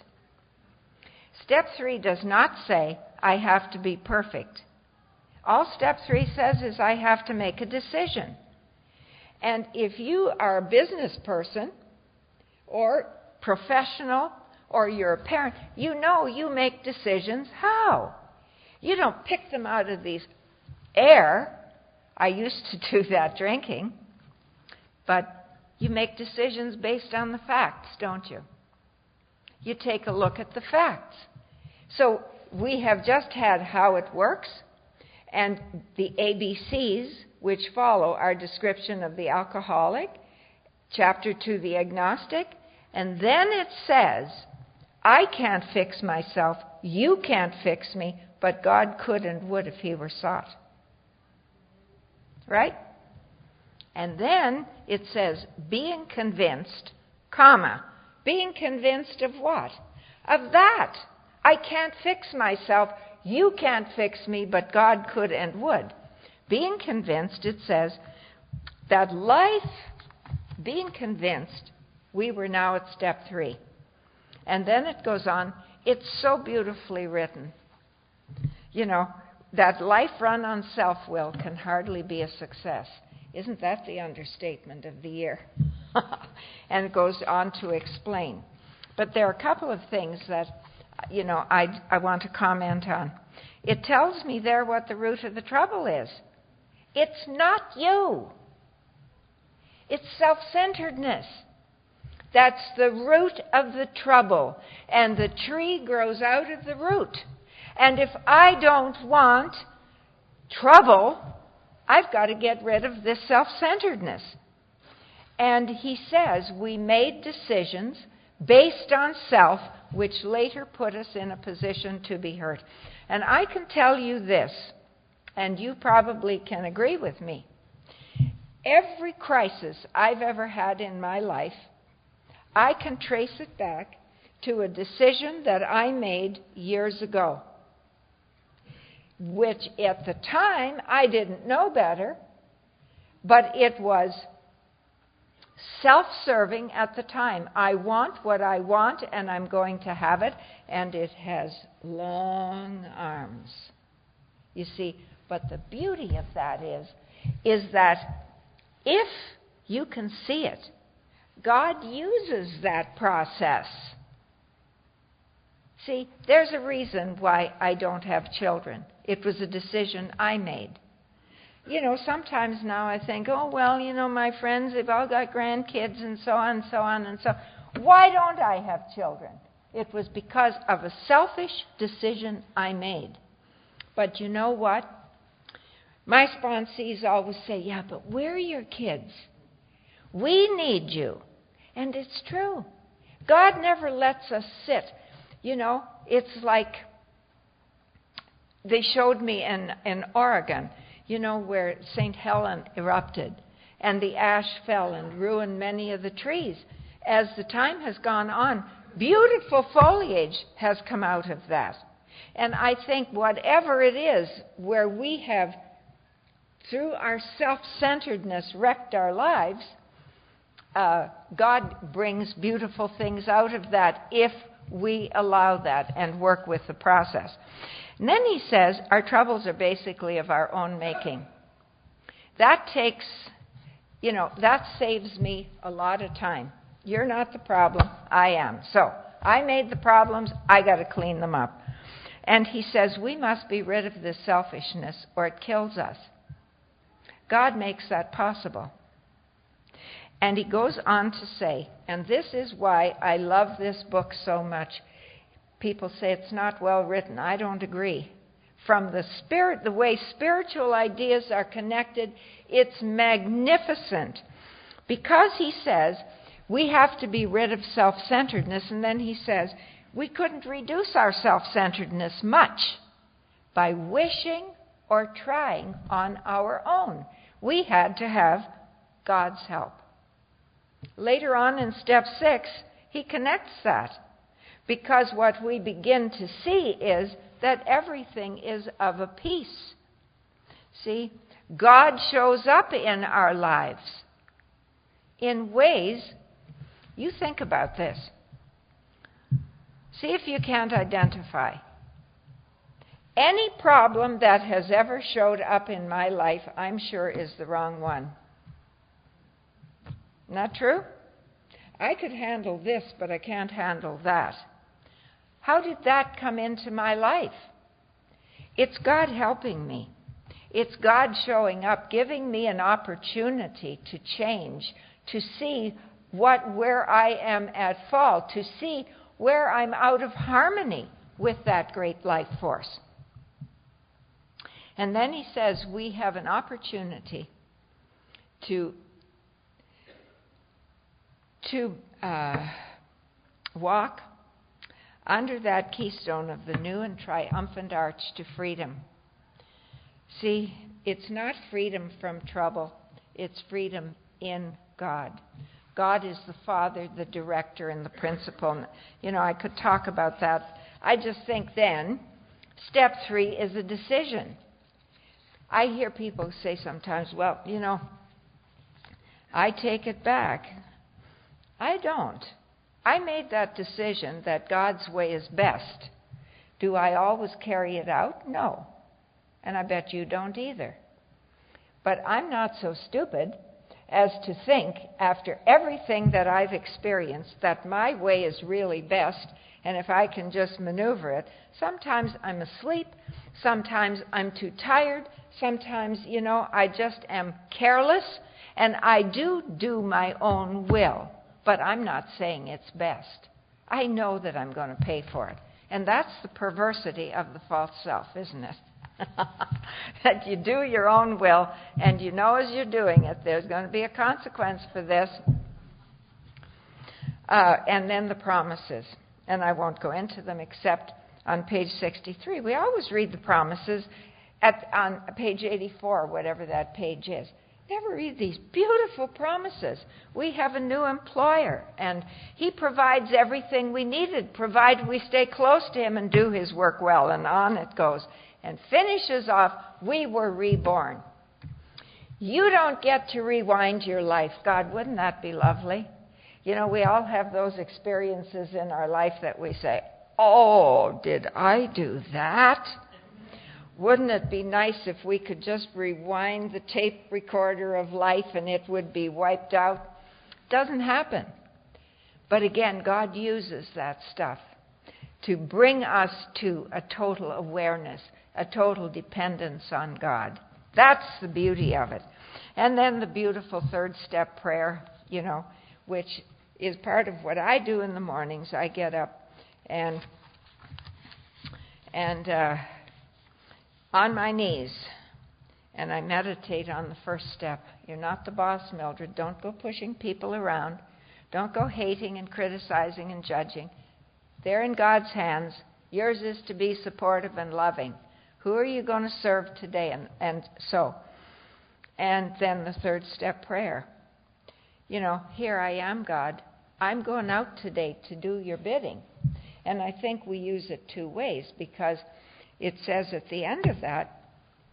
Step 3 does not say, I have to be perfect. All step 3 says is, I have to make a decision. And if you are a business person, or professional, or you're a parent, you know you make decisions. How? You don't pick them out of the air. I used to do that drinking. But you make decisions based on the facts, don't you? You take a look at the facts. So we have just had how it works, and the ABCs, which follow our description of the alcoholic, chapter 2, the agnostic, And then it says, I can't fix myself, you can't fix me, but God could and would if he were sought. Right? And then it says, being convinced, comma, being convinced of what? Of that. I can't fix myself, you can't fix me, but God could and would. Being convinced, it says, that life, being convinced, we were now at step 3. And then it goes on, it's so beautifully written. You know, that life run on self-will can hardly be a success. Isn't that the understatement of the year? And it goes on to explain. But there are a couple of things that, you know, I want to comment on. It tells me there what the root of the trouble is. It's not you. It's self-centeredness. That's the root of the trouble. And the tree grows out of the root. And if I don't want trouble, I've got to get rid of this self-centeredness. And he says we made decisions based on self, which later put us in a position to be hurt. And I can tell you this, and you probably can agree with me. Every crisis I've ever had in my life, I can trace it back to a decision that I made years ago, which at the time I didn't know better, but it was self-serving at the time. I want what I want and I'm going to have it, and it has long arms. You see, but the beauty of that is that if you can see it, God uses that process. See, there's a reason why I don't have children. It was a decision I made. You know, sometimes now I think, oh, well, you know, my friends, they've all got grandkids and so on and so on and so on. Why don't I have children? It was because of a selfish decision I made. But you know what? My sponsees always say, yeah, but where are your kids? We need you. And it's true. God never lets us sit. You know, it's like they showed me in Oregon, you know, where St. Helen erupted and the ash fell and ruined many of the trees. As the time has gone on, beautiful foliage has come out of that. And I think whatever it is where we have, through our self-centeredness, wrecked our lives, God brings beautiful things out of that if we allow that and work with the process. And then he says our troubles are basically of our own making. That takes, you know, that saves me a lot of time. You're not the problem, I am. So I made the problems, I got to clean them up. And he says we must be rid of this selfishness or it kills us. God makes that possible. And he goes on to say, and this is why I love this book so much. People say it's not well written. I don't agree. From the spirit, the way spiritual ideas are connected, it's magnificent. Because he says we have to be rid of self-centeredness, and then he says we couldn't reduce our self-centeredness much by wishing or trying on our own. We had to have God's help. Later on in step 6, he connects that, because what we begin to see is that everything is of a piece. See, God shows up in our lives in ways, you think about this. See if you can't identify. Any problem that has ever showed up in my life, I'm sure, is the wrong one. Not true? I could handle this, but I can't handle that. How did that come into my life? It's God helping me. It's God showing up, giving me an opportunity to change, to see where I am at fault, to see where I'm out of harmony with that great life force. And then he says we have an opportunity to walk under that keystone of the new and triumphant arch to freedom. See, it's not freedom from trouble, it's freedom in God. God is the Father, the director, and the principal. I could talk about that. I just think then, step 3 is a decision. I hear people say sometimes, well, I take it back. I don't. I made that decision that God's way is best. Do I always carry it out? No. And I bet you don't either. But I'm not so stupid as to think, after everything that I've experienced, that my way is really best, and if I can just maneuver it. Sometimes I'm asleep, sometimes I'm too tired, sometimes, I just am careless, and I do my own will, but I'm not saying it's best. I know that I'm going to pay for it. And that's the perversity of the false self, isn't it? That you do your own will, and you know as you're doing it, there's going to be a consequence for this. And then the promises. And I won't go into them except on page 63. We always read the promises on page 84, whatever that page is. Never read these beautiful promises. We have a new employer, and he provides everything we needed, provided we stay close to him and do his work well, and on it goes. And finishes off, we were reborn. You don't get to rewind your life. God, wouldn't that be lovely? We all have those experiences in our life that we say, oh, did I do that? Wouldn't it be nice if we could just rewind the tape recorder of life and it would be wiped out? Doesn't happen. But again, God uses that stuff to bring us to a total awareness, a total dependence on God. That's the beauty of it. And then the beautiful third step prayer, which is part of what I do in the mornings. I get up and on my knees, and I meditate on the first step. You're not the boss, Mildred. Don't go pushing people around. Don't go hating and criticizing and judging. They're in God's hands. Yours is to be supportive and loving. Who are you going to serve today? And then the third step prayer. Here I am, God. I'm going out today to do your bidding. And I think we use it two ways, because it says at the end of that,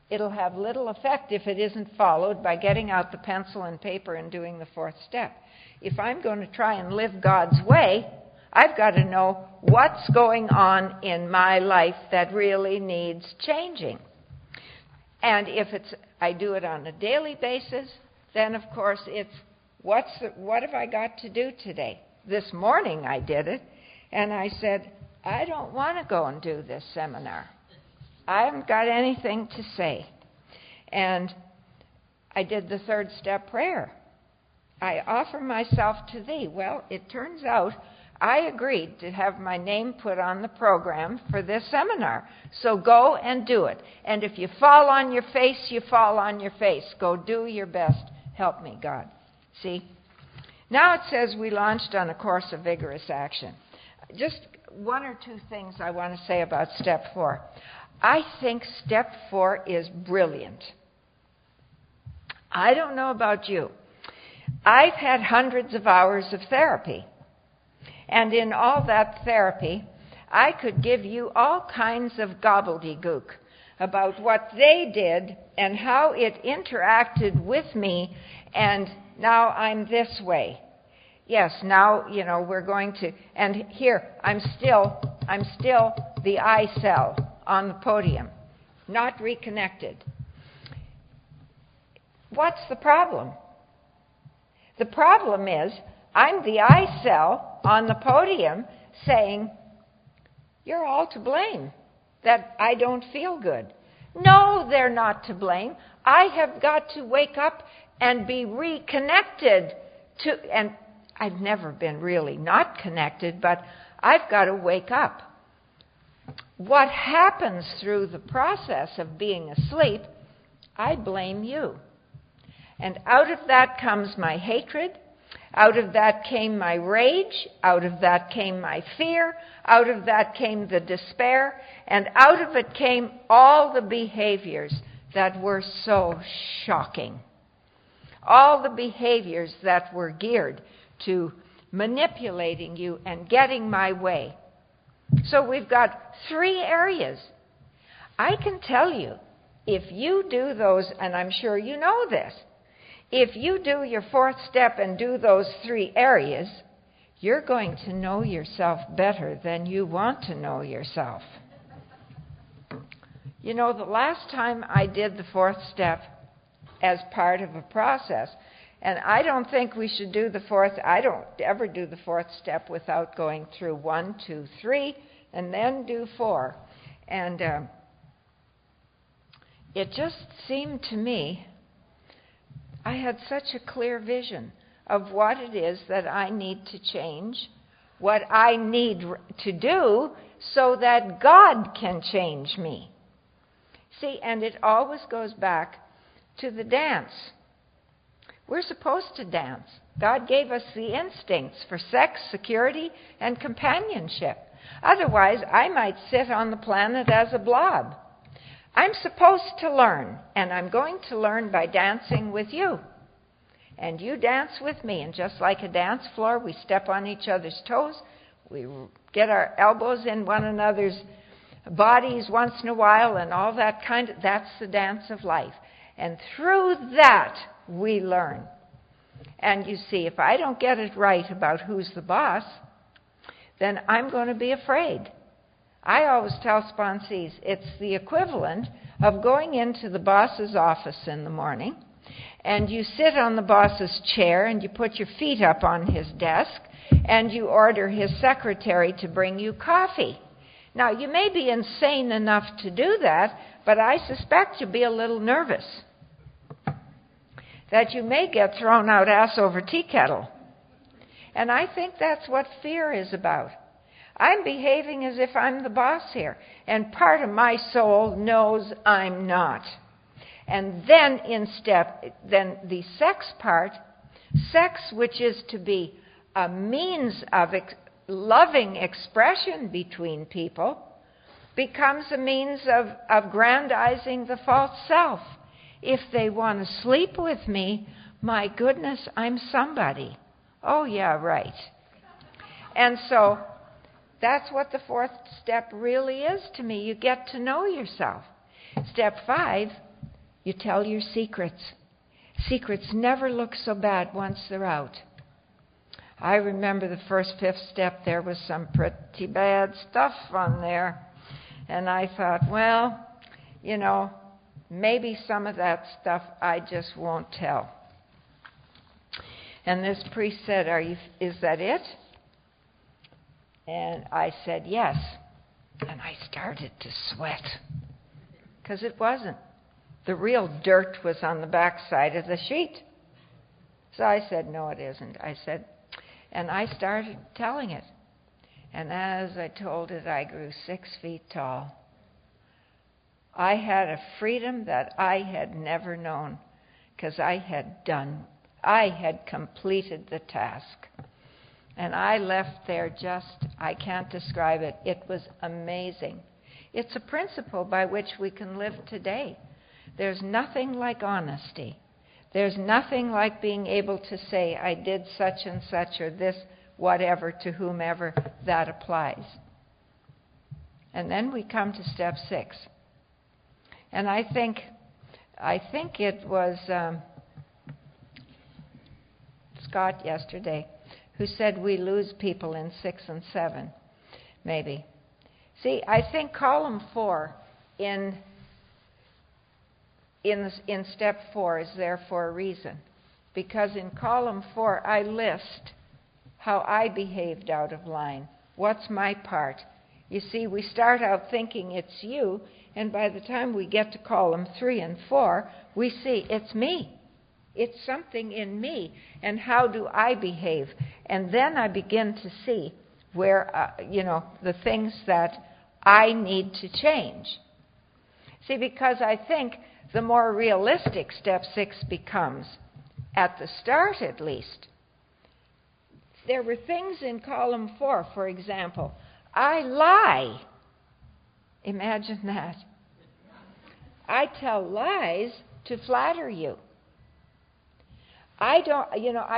it'll have little effect if it isn't followed by getting out the pencil and paper and doing the fourth step. If I'm going to try and live God's way, I've got to know what's going on in my life that really needs changing. And if I do it on a daily basis, then of course it's what have I got to do today? This morning I did it, and I said, I don't want to go and do this seminar. I haven't got anything to say. And I did the third step prayer. I offer myself to thee. Well, it turns out I agreed to have my name put on the program for this seminar. So go and do it. And if you fall on your face, you fall on your face. Go do your best. Help me, God. See? Now it says we launched on a course of vigorous action. Just one or two things I want to say about step 4. I think step 4 is brilliant. I don't know about you. I've had hundreds of hours of therapy. And in all that therapy, I could give you all kinds of gobbledygook about what they did and how it interacted with me, and now I'm this way. Yes, now, we're going to, and here, I'm still the I cell on the podium, not reconnected. What's the problem? The problem is, I'm the I cell on the podium saying, you're all to blame, that I don't feel good. No, they're not to blame. I have got to wake up and be reconnected to, and I've never been really not connected, but I've got to wake up. What happens through the process of being asleep, I blame you. And out of that comes my hatred. Out of that came my rage. Out of that came my fear. Out of that came the despair. And out of it came all the behaviors that were so shocking. All the behaviors that were geared to manipulating you and getting my way. So we've got 3 areas. I can tell you, if you do those, and I'm sure you know this, if you do your 4th step and do those 3 areas, you're going to know yourself better than you want to know yourself. You know, the last time I did the 4th step as part of a process, and I don't think we should do the 4th, I don't ever do the 4th step without going through 1, 2, 3, and then do 4. And it just seemed to me, I had such a clear vision of what it is that I need to change, what I need to do so that God can change me. See, and it always goes back to the dance. We're supposed to dance. God gave us the instincts for sex, security, and companionship. Otherwise, I might sit on the planet as a blob. I'm supposed to learn, and I'm going to learn by dancing with you. And you dance with me, and just like a dance floor, we step on each other's toes, we get our elbows in one another's bodies once in a while, and all that that's the dance of life. And through that, we learn. And you see, if I don't get it right about who's the boss, then I'm going to be afraid. I always tell sponsees, it's the equivalent of going into the boss's office in the morning, and you sit on the boss's chair, and you put your feet up on his desk, and you order his secretary to bring you coffee. Now, you may be insane enough to do that, but I suspect you'll be a little nervous that you may get thrown out ass over tea kettle. And I think that's what fear is about. I'm behaving as if I'm the boss here, and part of my soul knows I'm not. And then then the sex part, sex which is to be a means of loving expression between people, becomes a means of aggrandizing the false self. If they want to sleep with me, my goodness, I'm somebody. Oh, yeah, right. And so that's what the 4th step really is to me. You get to know yourself. Step 5, you tell your secrets. Secrets never look so bad once they're out. I remember the first 5th step, there was some pretty bad stuff on there. And I thought, well, you know, maybe some of that stuff I just won't tell. And this priest said, is that it? And I said, yes. And I started to sweat, because it wasn't. The real dirt was on the backside of the sheet. So I said, no, it isn't. And I started telling it. And as I told it, I grew 6 feet tall. I had a freedom that I had never known, because I had completed the task. And I left there I can't describe it. It was amazing. It's a principle by which we can live today. There's nothing like honesty. There's nothing like being able to say, I did such and such or this, whatever, to whomever that applies. And then we come to step 6. And I think it was Scott yesterday who said we lose people in 6 and 7, maybe. See, I think column 4 in step 4 is there for a reason. Because in column 4, I list how I behaved out of line. What's my part? You see, we start out thinking it's you, and by the time we get to column 3 and 4, we see it's me. It's something in me, and how do I behave? And then I begin to see where, the things that I need to change. See, because I think the more realistic step 6 becomes, at the start at least, there were things in column 4, for example. I lie. Imagine that. I tell lies to flatter you. I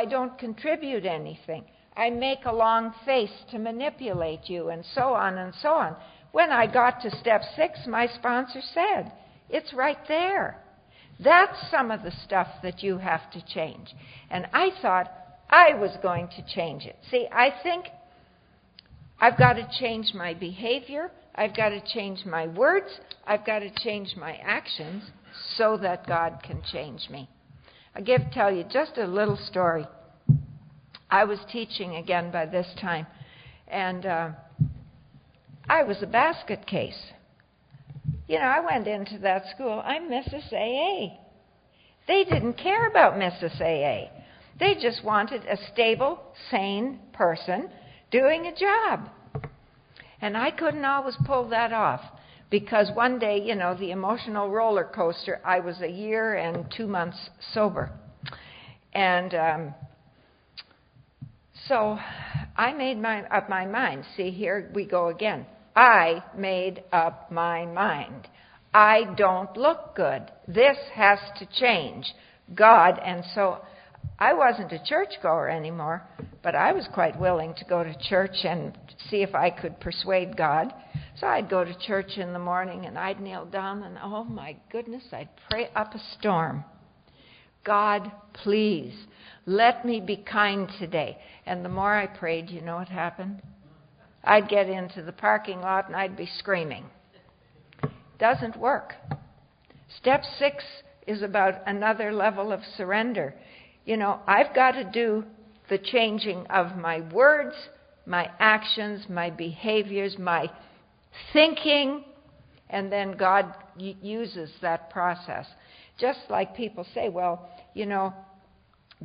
don't contribute anything. I make a long face to manipulate you, and so on and so on. When I got to step 6, my sponsor said, it's right there. That's some of the stuff that you have to change. And I thought I was going to change it. See, I think I've got to change my behavior. I've got to change my words. I've got to change my actions so that God can change me. I'll tell you just a little story. I was teaching again by this time, and I was a basket case. I went into that school. I'm Mrs. AA. They didn't care about Mrs. AA. They just wanted a stable, sane person doing a job. And I couldn't always pull that off because one day, the emotional roller coaster, I was a year and 2 months sober. And so I made up my mind. See, here we go again. I made up my mind. I don't look good. This has to change. God, and so I wasn't a churchgoer anymore, but I was quite willing to go to church and see if I could persuade God. So I'd go to church in the morning and I'd kneel down and, oh my goodness, I'd pray up a storm. God, please, let me be kind today. And the more I prayed, you know what happened? I'd get into the parking lot and I'd be screaming. Doesn't work. Step 6 is about another level of surrender. I've got to do the changing of my words, my actions, my behaviors, my thinking, and then God uses that process. Just like people say, well,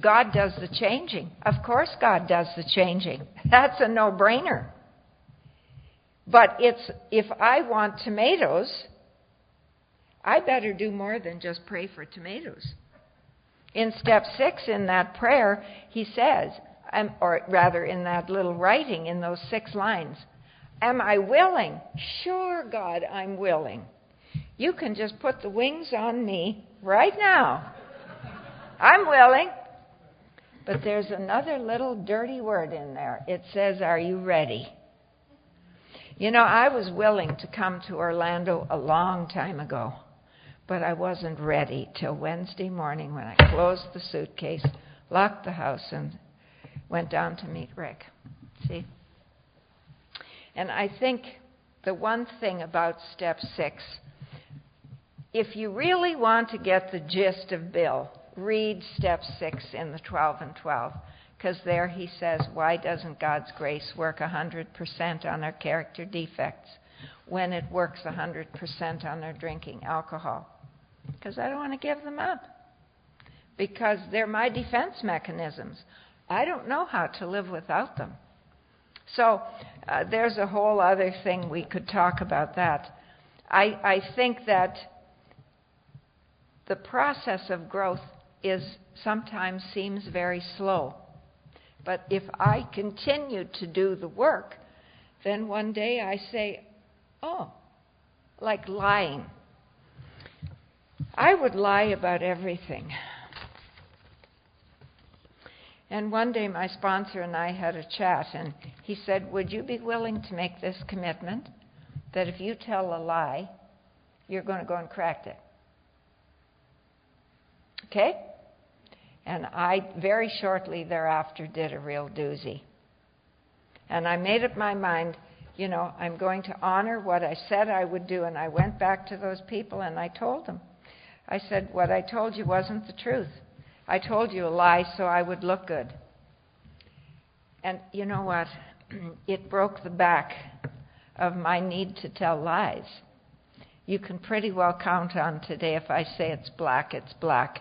God does the changing. Of course God does the changing. That's a no-brainer. But if I want tomatoes, I better do more than just pray for tomatoes. In step 6 in that prayer, he says, or rather in that little writing in those 6 lines, am I willing? Sure, God, I'm willing. You can just put the wings on me right now. I'm willing. But there's another little dirty word in there. It says, are you ready? I was willing to come to Orlando a long time ago, but I wasn't ready till Wednesday morning when I closed the suitcase, locked the house, and went down to meet Rick. See? And I think the one thing about step 6, if you really want to get the gist of Bill, read step 6 in the 12 and 12. Because there he says, why doesn't God's grace work 100% on our character defects when it works 100% on our drinking alcohol? Because I don't want to give them up. Because they're my defense mechanisms. I don't know how to live without them. So there's a whole other thing we could talk about that. I think that the process of growth sometimes seems very slow. But if I continue to do the work, then one day I say, oh, like lying. I would lie about everything. And one day my sponsor and I had a chat, and he said, would you be willing to make this commitment that if you tell a lie, you're going to go and correct it? Okay? And I, very shortly thereafter, did a real doozy. And I made up my mind, I'm going to honor what I said I would do. And I went back to those people and I told them. I said, what I told you wasn't the truth. I told you a lie so I would look good. And you know what? It broke the back of my need to tell lies. You can pretty well count on today if I say it's black, it's black.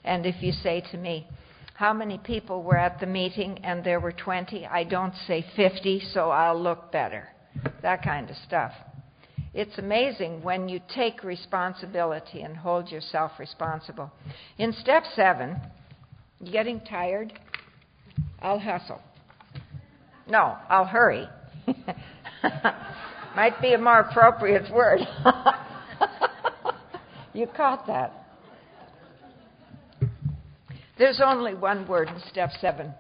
And if you say to me, how many people were at the meeting, and there were 20, I don't say 50, so I'll look better. That kind of stuff. It's amazing when you take responsibility and hold yourself responsible. In step 7, you getting tired? I'll hustle. No, I'll hurry. Might be a more appropriate word. You caught that. There's only one word in step 7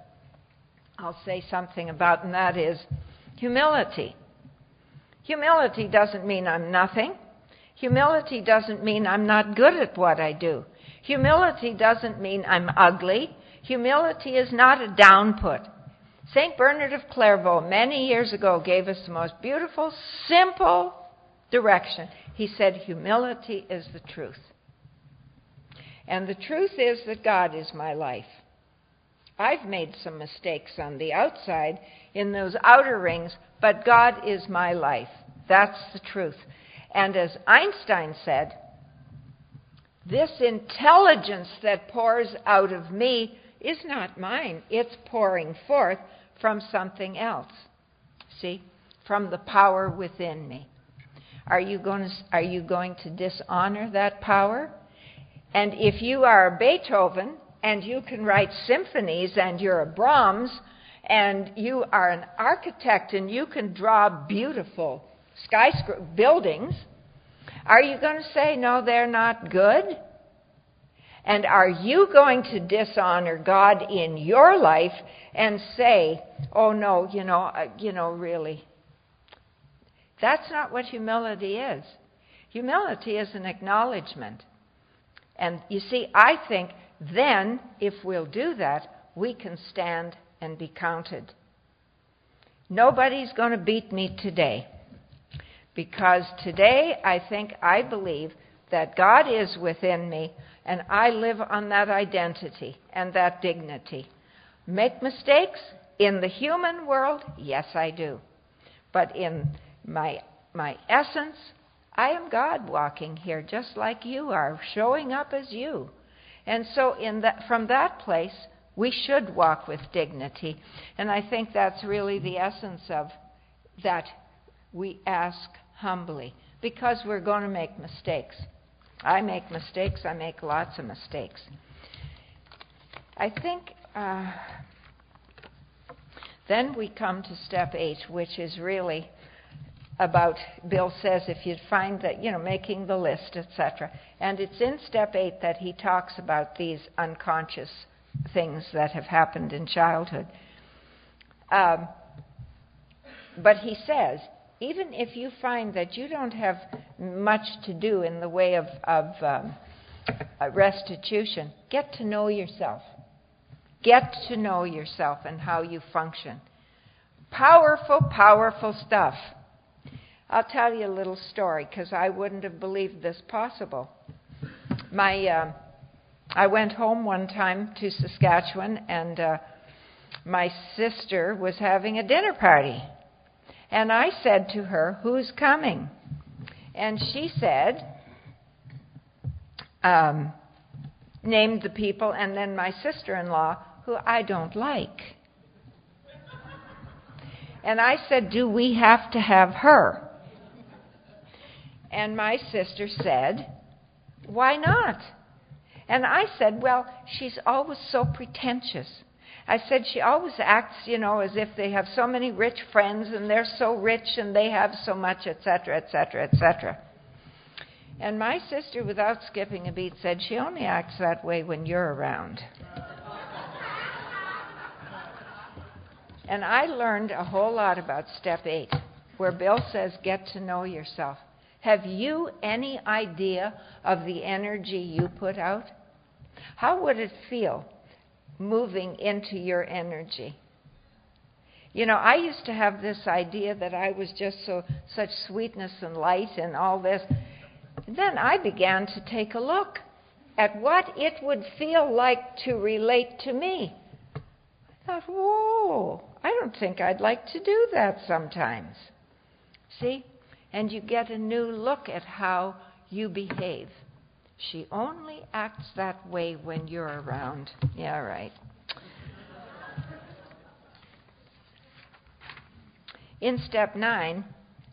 I'll say something about, and that is humility. Humility doesn't mean I'm nothing. Humility doesn't mean I'm not good at what I do. Humility doesn't mean I'm ugly. Humility is not a downput. St. Bernard of Clairvaux many years ago gave us the most beautiful, simple direction. He said, humility is the truth. And the truth is that God is my life. I've made some mistakes on the outside in those outer rings, but God is my life. That's the truth. And as Einstein said, this intelligence that pours out of me is not mine. It's pouring forth from something else. See? From the power within me. Are you going to dishonor that power? And if you are a Beethoven and you can write symphonies and you're a Brahms and you are an architect and you can draw beautiful buildings, are you going to say, no, they're not good? And are you going to dishonor God in your life and say, oh, no, really? That's not what humility is. Humility is an acknowledgement. And you see, I think then, if we'll do that, we can stand and be counted. Nobody's going to beat me today. Because today, I believe that God is within me, and I live on that identity and that dignity. Make mistakes in the human world? Yes, I do. But in my essence, I am God walking here just like you are, showing up as you. And so from that place, we should walk with dignity. And I think that's really the essence of that we ask humbly, because we're going to make mistakes. I make mistakes. I make lots of mistakes. I think then we come to step 8, which is really about, Bill says, if you'd find that, making the list, etc. And it's in step 8 that he talks about these unconscious things that have happened in childhood. But he says, even if you find that you don't have much to do in the way of restitution, get to know yourself. Get to know yourself and how you function. Powerful, powerful stuff. I'll tell you a little story, because I wouldn't have believed this possible. I went home one time to Saskatchewan, and my sister was having a dinner party. And I said to her, who's coming? And she said, named the people, and then my sister-in-law, who I don't like. And I said, do we have to have her? And my sister said, why not? And I said, well, she's always so pretentious. I said, she always acts, as if they have so many rich friends and they're so rich and they have so much, etc., etc., etc. And my sister, without skipping a beat, said, she only acts that way when you're around. And I learned a whole lot about step 8, where Bill says, get to know yourself. Have you any idea of the energy you put out? How would it feel moving into your energy? I used to have this idea that I was just such sweetness and light and all this. Then I began to take a look at what it would feel like to relate to me. I thought, whoa, I don't think I'd like to do that sometimes. See? And you get a new look at how you behave. She only acts that way when you're around. Yeah, right. In step 9,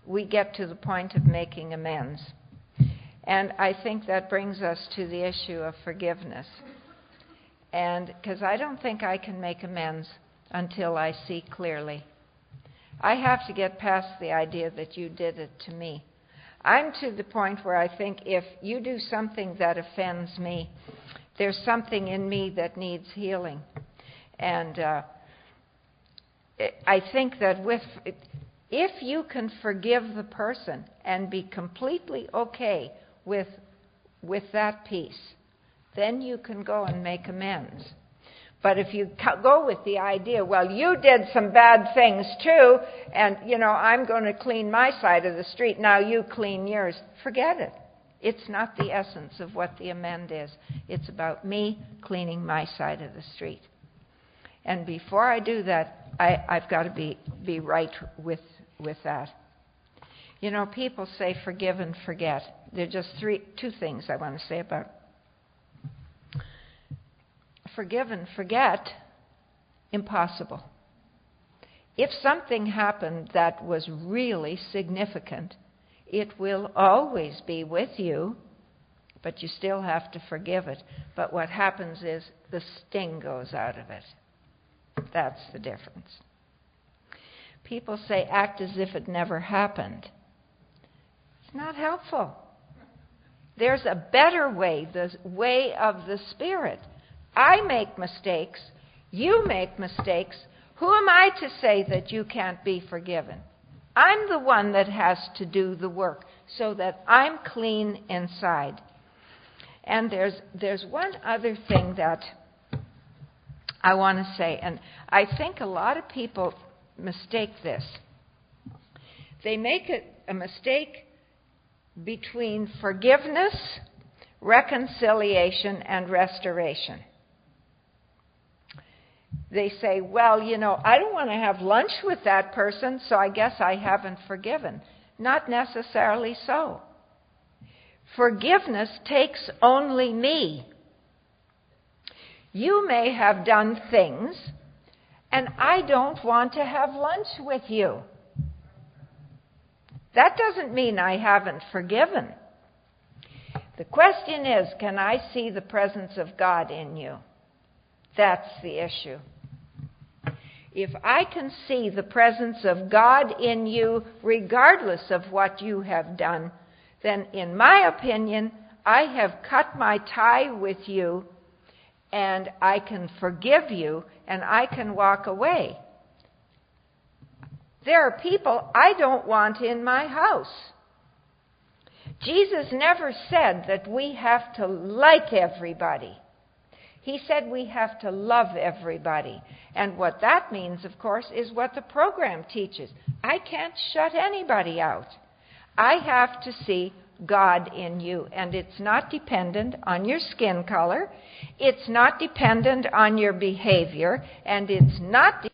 we get to the point of making amends. And I think that brings us to the issue of forgiveness. And because I don't think I can make amends until I see clearly. I have to get past the idea that you did it to me. I'm to the point where I think if you do something that offends me, there's something in me that needs healing. And I think that if you can forgive the person and be completely okay with that piece, then you can go and make amends. But if you go with the idea, well, you did some bad things too, and, I'm going to clean my side of the street, now you clean yours, forget it. It's not the essence of what the amend is. It's about me cleaning my side of the street. And before I do that, I've got to be right with that. People say forgive and forget. There are just two things I want to say about forgive and forget. Impossible. If something happened that was really significant, it will always be with you, but you still have to forgive it. But what happens is the sting goes out of it. That's the difference. People say act as if it never happened. It's not helpful. There's a better way, the way of the Spirit. I make mistakes. You make mistakes. Who am I to say that you can't be forgiven? I'm the one that has to do the work so that I'm clean inside. And there's one other thing that I want to say, and I think a lot of people mistake this. They make a mistake between forgiveness, reconciliation, and restoration. They say, well, I don't want to have lunch with that person, so I guess I haven't forgiven. Not necessarily so. Forgiveness takes only me. You may have done things, and I don't want to have lunch with you. That doesn't mean I haven't forgiven. The question is, can I see the presence of God in you? That's the issue. If I can see the presence of God in you, regardless of what you have done, then in my opinion, I have cut my tie with you, and I can forgive you, and I can walk away. There are people I don't want in my house. Jesus never said that we have to like everybody. He said we have to love everybody. And what that means, of course, is what the program teaches. I can't shut anybody out. I have to see God in you. And it's not dependent on your skin color. It's not dependent on your behavior. And it's not